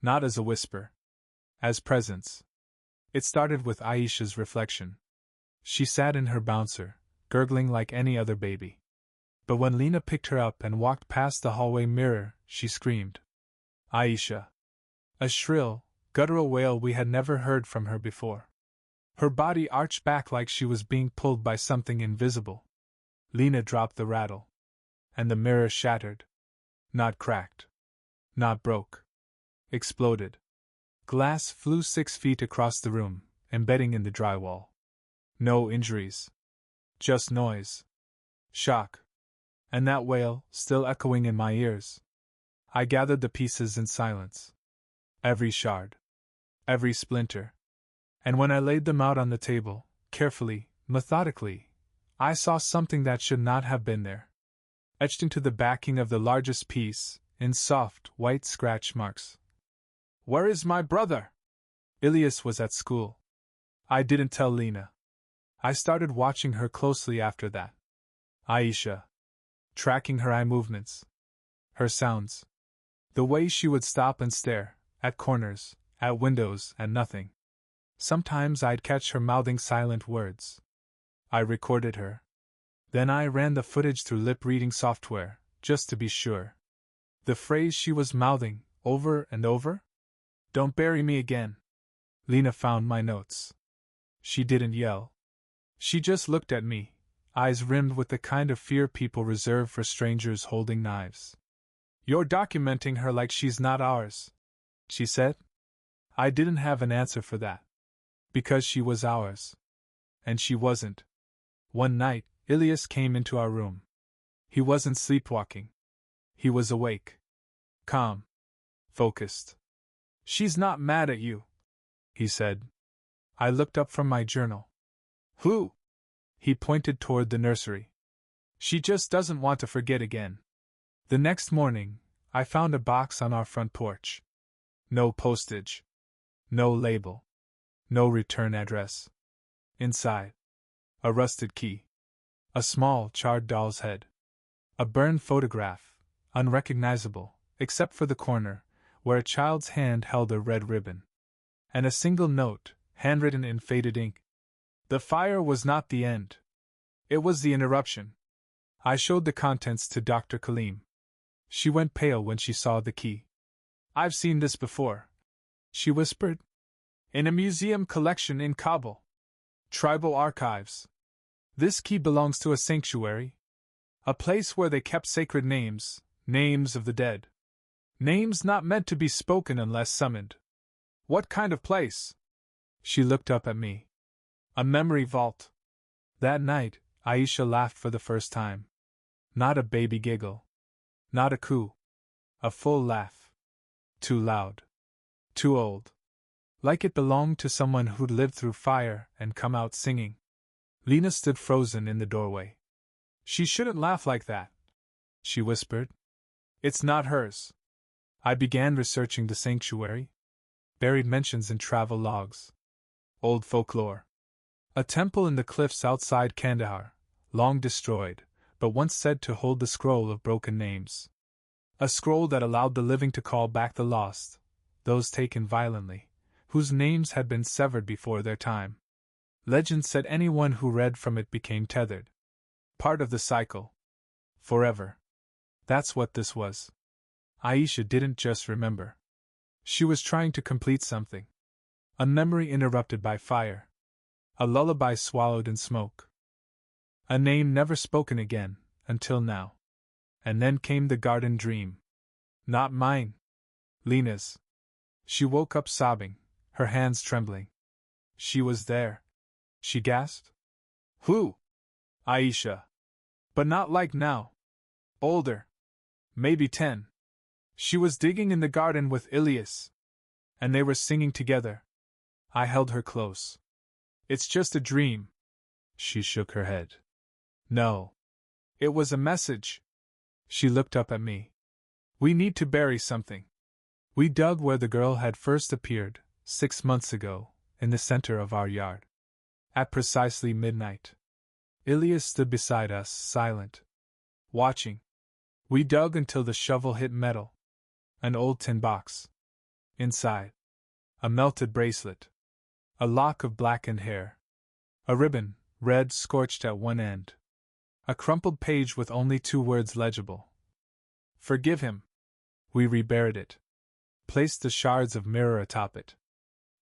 Not as a whisper. As presence. It started with Aisha's reflection. She sat in her bouncer, gurgling like any other baby. But when Lena picked her up and walked past the hallway mirror, she screamed. "Aisha!" A shrill, guttural wail we had never heard from her before. Her body arched back like she was being pulled by something invisible. Lena dropped the rattle. And the mirror shattered. Not cracked. Not broke. Exploded. Glass flew 6 feet across the room, embedding in the drywall. No injuries. Just noise. Shock. And that wail, still echoing in my ears. I gathered the pieces in silence. Every shard. Every splinter. And when I laid them out on the table, carefully, methodically, I saw something that should not have been there. Etched into the backing of the largest piece, in soft, white scratch marks. Where is my brother? Ilias was at school. I didn't tell Lena. I started watching her closely after that. Aisha. Tracking her eye movements. Her sounds. The way she would stop and stare, at corners, at windows, at nothing. Sometimes I'd catch her mouthing silent words. I recorded her. Then I ran the footage through lip-reading software, just to be sure. The phrase she was mouthing, over and over? Don't bury me again. Lena found my notes. She didn't yell. She just looked at me, eyes rimmed with the kind of fear people reserve for strangers holding knives. You're documenting her like she's not ours, she said. I didn't have an answer for that. Because she was ours. And she wasn't. One night, Ilias came into our room. He wasn't sleepwalking. He was awake. Calm. Focused. She's not mad at you, he said. I looked up from my journal. Who? He pointed toward the nursery. She just doesn't want to forget again. The next morning, I found a box on our front porch. No postage. No label. No return address. Inside. A rusted key. A small, charred doll's head. A burned photograph, unrecognizable, except for the corner, where a child's hand held a red ribbon. And a single note, handwritten in faded ink. The fire was not the end. It was the interruption. I showed the contents to Dr. Kaleem. She went pale when she saw the key. I've seen this before, she whispered. In a museum collection in Kabul. Tribal archives. This key belongs to a sanctuary. A place where they kept sacred names, names of the dead. Names not meant to be spoken unless summoned. What kind of place? She looked up at me. A memory vault. That night, Aisha laughed for the first time. Not a baby giggle. Not a coo. A full laugh. Too loud. Too old. Like it belonged to someone who'd lived through fire and come out singing. Lena stood frozen in the doorway. She shouldn't laugh like that, she whispered. It's not hers. I began researching the sanctuary. Buried mentions in travel logs. Old folklore. A temple in the cliffs outside Kandahar, long destroyed, but once said to hold the scroll of broken names. A scroll that allowed the living to call back the lost, those taken violently, whose names had been severed before their time. Legend said anyone who read from it became tethered. Part of the cycle. Forever. That's what this was. Aisha didn't just remember. She was trying to complete something. A memory interrupted by fire. A lullaby swallowed in smoke. A name never spoken again, until now. And then came the garden dream. Not mine. Lena's. She woke up sobbing, her hands trembling. She was there. She gasped. Who? Aisha. But not like now. Older. Maybe 10. She was digging in the garden with Ilias. And they were singing together. I held her close. It's just a dream. She shook her head. No. It was a message. She looked up at me. We need to bury something. We dug where the girl had first appeared, 6 months ago, in the center of our yard. At precisely midnight. Ilias stood beside us, silent. Watching. We dug until the shovel hit metal. An old tin box. Inside. A melted bracelet. A lock of blackened hair. A ribbon, red scorched at one end. A crumpled page with only 2 words legible. Forgive him. We reburied it. Placed the shards of mirror atop it.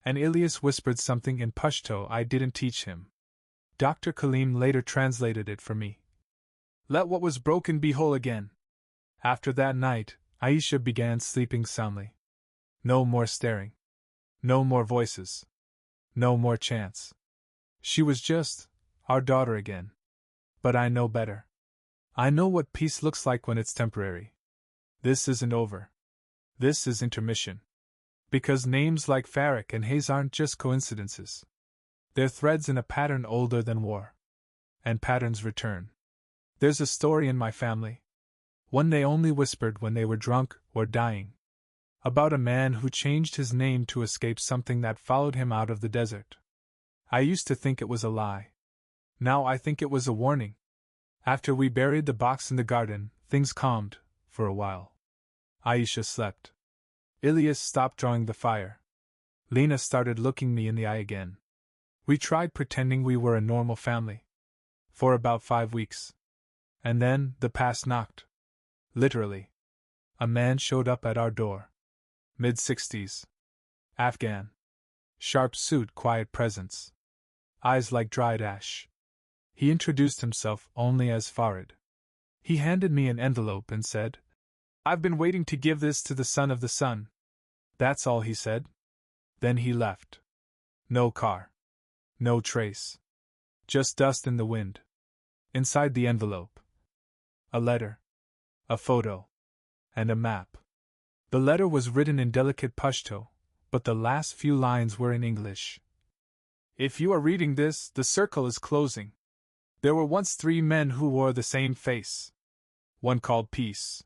And Ilias whispered something in Pashto I didn't teach him. Dr. Kaleem later translated it for me. Let what was broken be whole again. After that night, Aisha began sleeping soundly. No more staring. No more voices. No more chants. She was just our daughter again. But I know better. I know what peace looks like when it's temporary. This isn't over. This is intermission. Because names like Farrick and Hayes aren't just coincidences. They're threads in a pattern older than war. And patterns return. There's a story in my family. One they only whispered when they were drunk or dying. About a man who changed his name to escape something that followed him out of the desert. I used to think it was a lie. Now I think it was a warning. After we buried the box in the garden, things calmed, for a while. Aisha slept. Ilyas stopped drawing the fire. Lena started looking me in the eye again. We tried pretending we were a normal family. For about 5 weeks. And then, the past knocked. Literally. A man showed up at our door. Mid-60s. Afghan. Sharp suit, quiet presence. Eyes like dried ash. He introduced himself only as Farid. He handed me an envelope and said, "I've been waiting to give this to the son of the sun." That's all he said. Then he left. No car. No trace. Just dust in the wind. Inside the envelope. A letter. A photo. And a map. The letter was written in delicate Pashto, but the last few lines were in English. If you are reading this, the circle is closing. There were once 3 men who wore the same face. One called Peace.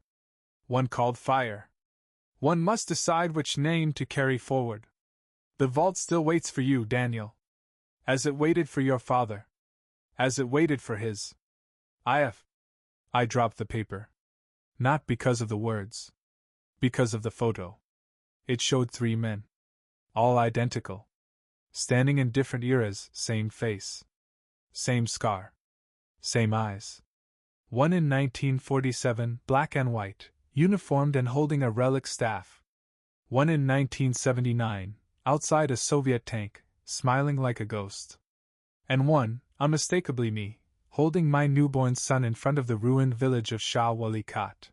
One called Fire. One must decide which name to carry forward. The vault still waits for you, Daniel. As it waited for your father. As it waited for his. I dropped the paper. Not because of the words. Because of the photo. It showed 3 men. All identical. Standing in different eras, same face. Same scar. Same eyes. One in 1947, black and white, uniformed and holding a relic staff. One in 1979, outside a Soviet tank, smiling like a ghost. And one, unmistakably me, holding my newborn son in front of the ruined village of Shah Wali Khat.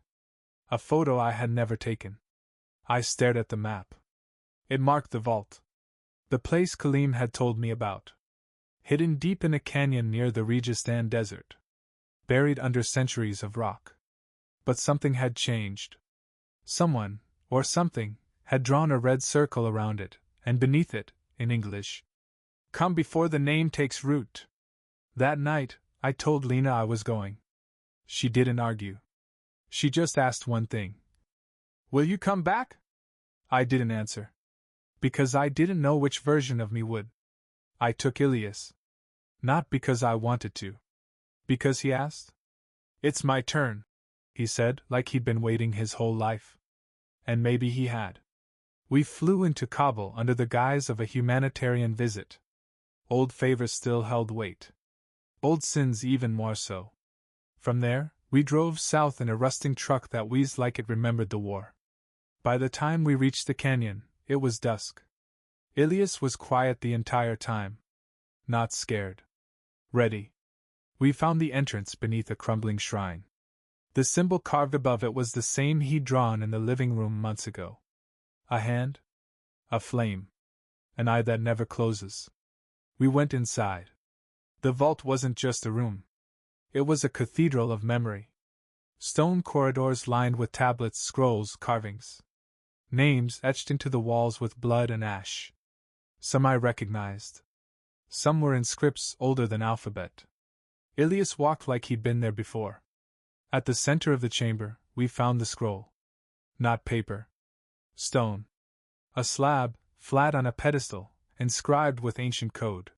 A photo I had never taken. I stared at the map. It marked the vault. The place Kaleem had told me about. Hidden deep in a canyon near the Registan Desert. Buried under centuries of rock. But something had changed. Someone, or something, had drawn a red circle around it, and beneath it, in English, "Come before the name takes root." That night, I told Lena I was going. She didn't argue. She just asked one thing. "Will you come back?" I didn't answer. Because I didn't know which version of me would. I took Ilyas. Not because I wanted to. Because he asked. "It's my turn," he said, like he'd been waiting his whole life. And maybe he had. We flew into Kabul under the guise of a humanitarian visit. Old favors still held weight. Old sins even more so. From there, we drove south in a rusting truck that wheezed like it remembered the war. By the time we reached the canyon, it was dusk. Ilyas was quiet the entire time. Not scared. Ready. We found the entrance beneath a crumbling shrine. The symbol carved above it was the same he'd drawn in the living room months ago. A hand. A flame. An eye that never closes. We went inside. The vault wasn't just a room. It was a cathedral of memory. Stone corridors lined with tablets, scrolls, carvings. Names etched into the walls with blood and ash. Some I recognized. Some were in scripts older than alphabet. Ilyas walked like he'd been there before. At the center of the chamber, we found the scroll. Not paper. Stone. A slab, flat on a pedestal, inscribed with ancient code.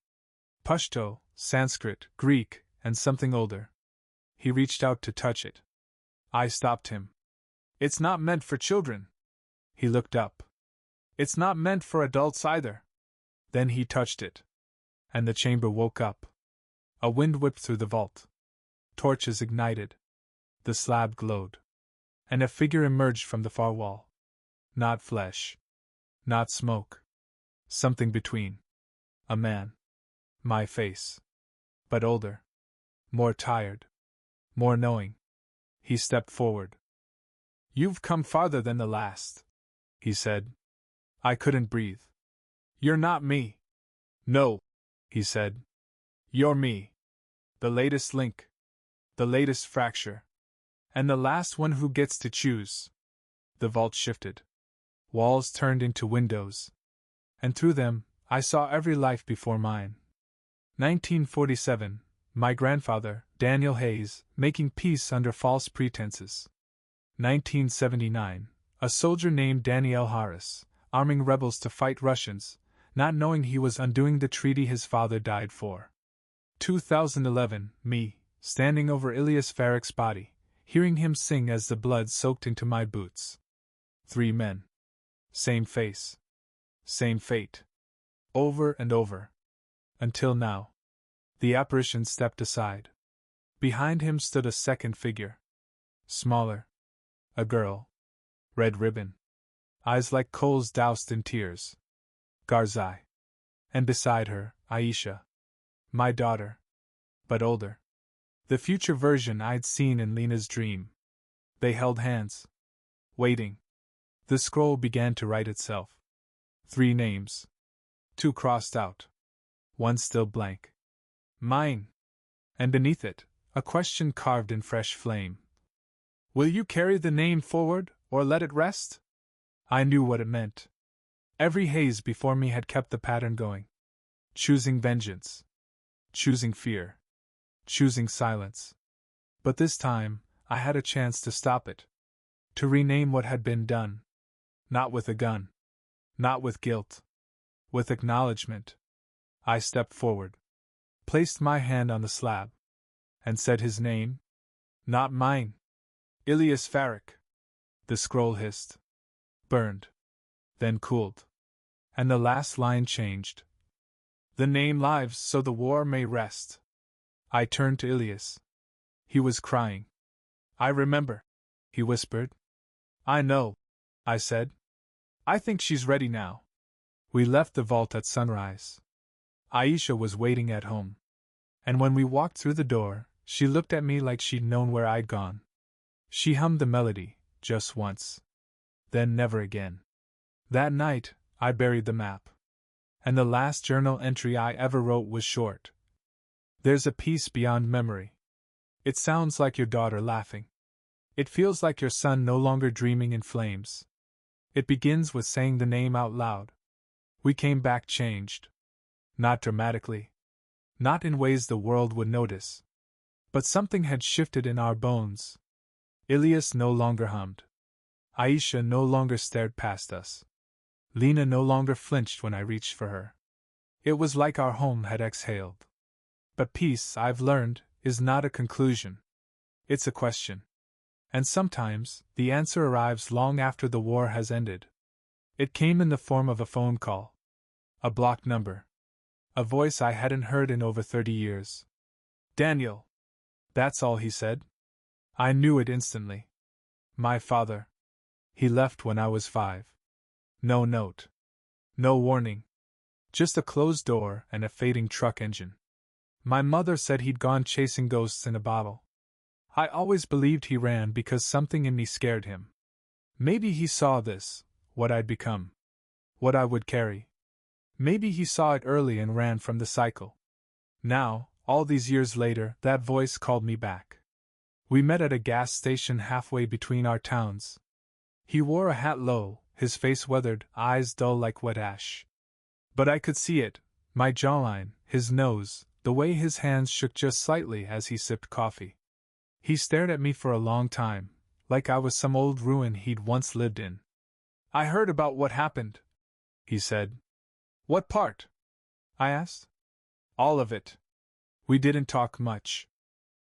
Pashto, Sanskrit, Greek, and something older. He reached out to touch it. I stopped him. "It's not meant for children." He looked up. "It's not meant for adults either." Then he touched it. And the chamber woke up. A wind whipped through the vault. Torches ignited. The slab glowed. And a figure emerged from the far wall. Not flesh. Not smoke. Something between. A man. My face. But older. More tired. More knowing. He stepped forward. "You've come farther than the last," he said. I couldn't breathe. "You're not me." "No," he said. You're me. The latest link. The latest fracture. And the last one who gets to choose. The vault shifted. Walls turned into windows. And through them, I saw every life before mine. 1947, my grandfather, Daniel Hayes, making peace under false pretenses. 1979, a soldier named Daniel Harris, arming rebels to fight Russians, not knowing he was undoing the treaty his father died for. 2011, me, standing over Ilias Farik's body, hearing him sing as the blood soaked into my boots. 3 men. Same face. Same fate. Over and over. Until now. The apparition stepped aside. Behind him stood a second figure. Smaller. A girl. Red ribbon. Eyes like coals doused in tears. Garzai. And beside her, Aisha. My daughter. But older. The future version I'd seen in Lena's dream. They held hands. Waiting. The scroll began to write itself. 3 names. 2 crossed out. 1 still blank. Mine. And beneath it, a question carved in fresh flame. Will you carry the name forward, or let it rest? I knew what it meant. Every Hayes before me had kept the pattern going. Choosing vengeance. Choosing fear. Choosing silence. But this time, I had a chance to stop it. To rename what had been done. Not with a gun. Not with guilt. With acknowledgement. I stepped forward. Placed my hand on the slab. And said his name. Not mine. Ilias Farik. The scroll hissed. Burned. Then cooled. And the last line changed. The name lives so the war may rest. I turned to Ilias. He was crying. I remember, he whispered. I know, I said. I think she's ready now. We left the vault at sunrise. Aisha was waiting at home. And when we walked through the door, she looked at me like she'd known where I'd gone. She hummed the melody, just once. Then never again. That night, I buried the map. And the last journal entry I ever wrote was short. There's a peace beyond memory. It sounds like your daughter laughing. It feels like your son no longer dreaming in flames. It begins with saying the name out loud. We came back changed. Not dramatically. Not in ways the world would notice. But something had shifted in our bones. Ilias no longer hummed. Aisha no longer stared past us. Lena no longer flinched when I reached for her. It was like our home had exhaled. But peace, I've learned, is not a conclusion. It's a question. And sometimes, the answer arrives long after the war has ended. It came in the form of a phone call. A blocked number. A voice I hadn't heard in over 30 years. Daniel. That's all he said. I knew it instantly. My father. He left when I was 5. No note. No warning. Just a closed door and a fading truck engine. My mother said he'd gone chasing ghosts in a bottle. I always believed he ran because something in me scared him. Maybe he saw this, what I'd become. What I would carry. Maybe he saw it early and ran from the cycle. Now, all these years later, that voice called me back. We met at a gas station halfway between our towns. He wore a hat low, his face weathered, eyes dull like wet ash. But I could see it, my jawline, his nose, the way his hands shook just slightly as he sipped coffee. He stared at me for a long time, like I was some old ruin he'd once lived in. I heard about what happened, he said. What part? I asked. All of it. We didn't talk much.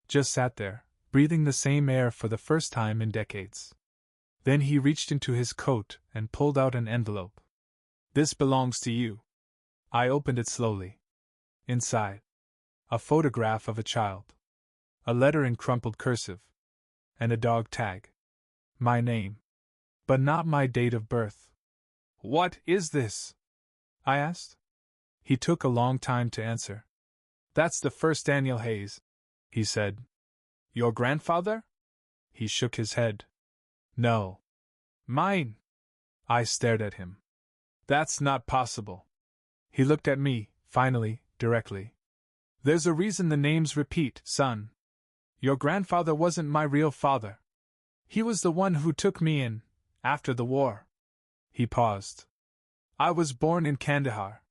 Just sat there, breathing the same air for the first time in decades. Then he reached into his coat and pulled out an envelope. This belongs to you. I opened it slowly. Inside, a photograph of a child. A letter in crumpled cursive. And a dog tag. My name. But not my date of birth. What is this? I asked. He took a long time to answer. That's the first Daniel Hayes, he said. Your grandfather? He shook his head. No. Mine. I stared at him. That's not possible. He looked at me, finally, directly. There's a reason the names repeat, son. Your grandfather wasn't my real father. He was the one who took me in, after the war. He paused. I was born in Kandahar,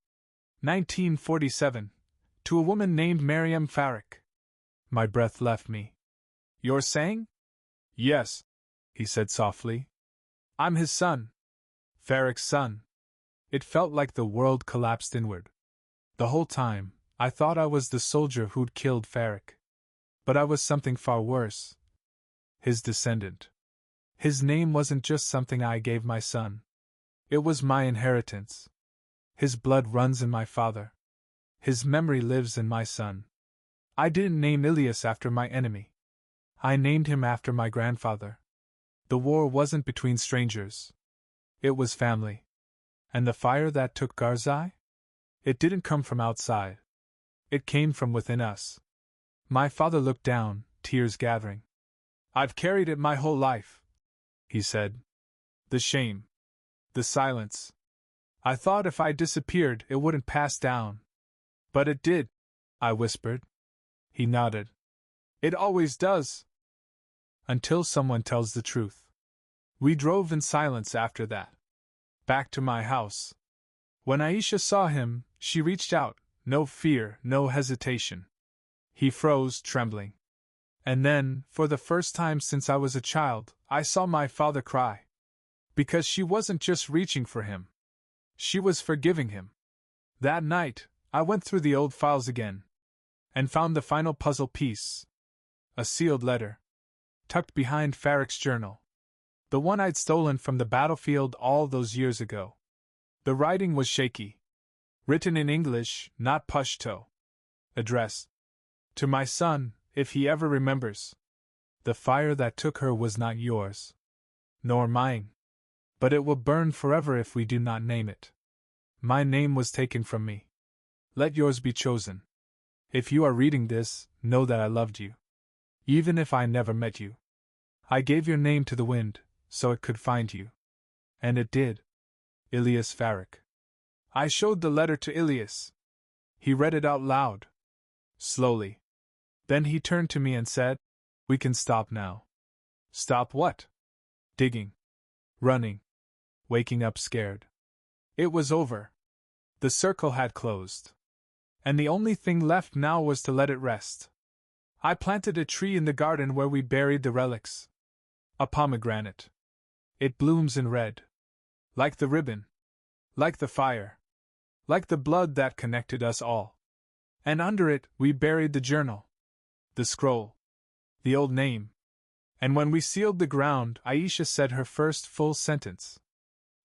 1947, to a woman named Maryam Farik. My breath left me. You're saying? Yes, he said softly. I'm his son. Farik's son. It felt like the world collapsed inward. The whole time, I thought I was the soldier who'd killed Farik. But I was something far worse. His descendant. His name wasn't just something I gave my son. It was my inheritance. His blood runs in my father. His memory lives in my son. I didn't name Ilyas after my enemy. I named him after my grandfather. The war wasn't between strangers. It was family. And the fire that took Garzai? It didn't come from outside. It came from within us. My father looked down, tears gathering. I've carried it my whole life, he said. The shame. The silence. I thought if I disappeared it wouldn't pass down. But it did, I whispered. He nodded. It always does. Until someone tells the truth. We drove in silence after that. Back to my house. When Aisha saw him, she reached out, no fear, no hesitation. He froze, trembling. And then, for the first time since I was a child, I saw my father cry. Because she wasn't just reaching for him. She was forgiving him. That night, I went through the old files again. And found the final puzzle piece. A sealed letter. Tucked behind Farik's journal. The one I'd stolen from the battlefield all those years ago. The writing was shaky. Written in English, not Pashto. Address. To my son, if he ever remembers. The fire that took her was not yours. Nor mine. But it will burn forever if we do not name it. My name was taken from me. Let yours be chosen. If you are reading this, know that I loved you. Even if I never met you. I gave your name to the wind, so it could find you. And it did. Ilyas Farik. I showed the letter to Ilyas. He read it out loud. Slowly. Then he turned to me and said, We can stop now. Stop what? Digging. Running. Waking up scared. It was over. The circle had closed. And the only thing left now was to let it rest. I planted a tree in the garden where we buried the relics. A pomegranate. It blooms in red. Like the ribbon. Like the fire. Like the blood that connected us all. And under it, we buried the journal. The scroll. The old name. And when we sealed the ground, Aisha said her first full sentence.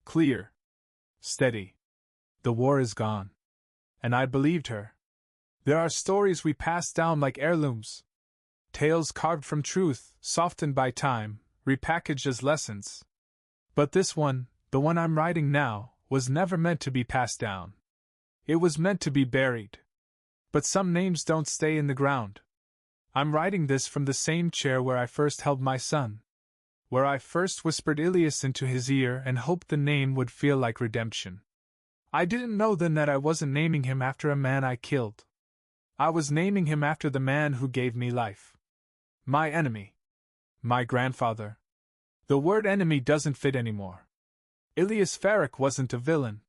Clear. Steady. The war is gone. And I believed her. There are stories we pass down like heirlooms. Tales carved from truth, softened by time, repackaged as lessons. But this one, the one I'm writing now, was never meant to be passed down. It was meant to be buried. But some names don't stay in the ground. I'm writing this from the same chair where I first held my son. Where I first whispered Ilyas into his ear and hoped the name would feel like redemption. I didn't know then that I wasn't naming him after a man I killed. I was naming him after the man who gave me life. My enemy. My grandfather. The word enemy doesn't fit anymore. Ilyas Farik wasn't a villain.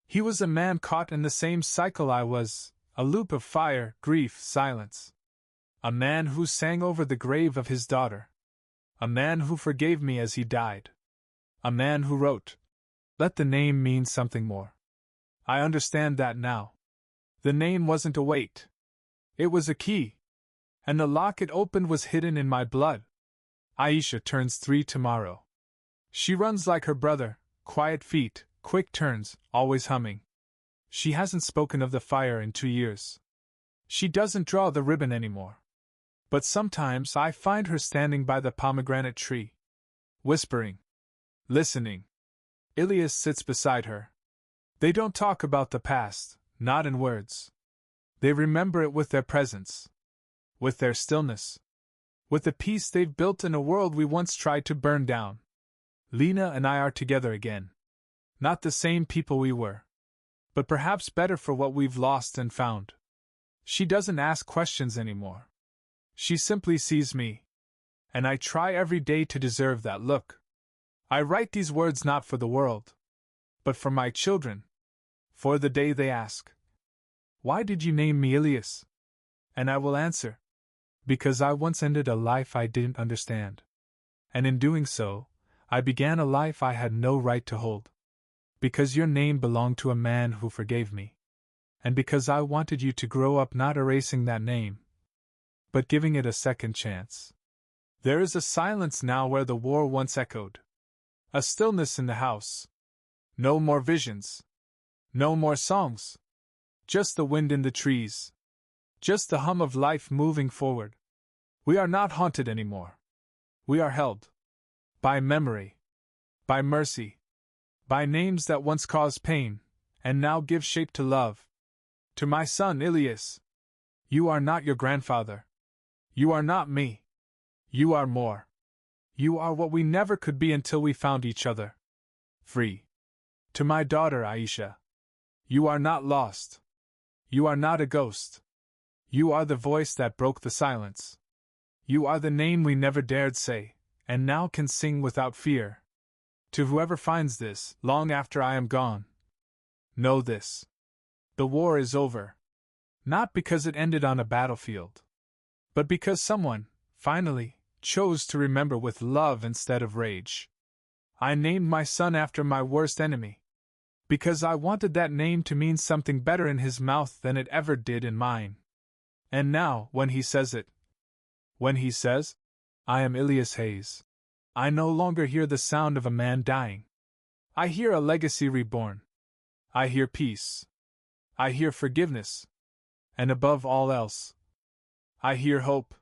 He was a man caught in the same cycle I was, a loop of fire, grief, silence. A man who sang over the grave of his daughter. A man who forgave me as he died. A man who wrote. Let the name mean something more. I understand that now. The name wasn't a weight. It was a key. And the lock it opened was hidden in my blood. Aisha turns 3 tomorrow. She runs like her brother, quiet feet, quick turns, always humming. She hasn't spoken of the fire in 2 years. She doesn't draw the ribbon anymore. But sometimes I find her standing by the pomegranate tree. Whispering. Listening. Ilyas sits beside her. They don't talk about the past, not in words. They remember it with their presence. With their stillness. With the peace they've built in a world we once tried to burn down. Lena and I are together again. Not the same people we were. But perhaps better for what we've lost and found. She doesn't ask questions anymore. She simply sees me. And I try every day to deserve that look. I write these words not for the world, but for my children. For the day they ask, "Why did you name me Ilias?" And I will answer, "Because I once ended a life I didn't understand. And in doing so, I began a life I had no right to hold. Because your name belonged to a man who forgave me. And because I wanted you to grow up not erasing that name, but giving it a second chance." There is a silence now where the war once echoed. A stillness in the house. No more visions. No more songs. Just the wind in the trees. Just the hum of life moving forward. We are not haunted anymore. We are held. By memory. By mercy. By names that once caused pain, and now give shape to love. To my son Ilias. You are not your grandfather. You are not me. You are more. You are what we never could be until we found each other. Free. To my daughter Aisha. You are not lost. You are not a ghost. You are the voice that broke the silence. You are the name we never dared say, and now can sing without fear. To whoever finds this, long after I am gone, know this. The war is over. Not because it ended on a battlefield, but because someone, finally, chose to remember with love instead of rage. I named my son after my worst enemy, because I wanted that name to mean something better in his mouth than it ever did in mine. And now, when he says, "I am Ilias Hayes," I no longer hear the sound of a man dying. I hear a legacy reborn. I hear peace. I hear forgiveness. And above all else, I hear hope.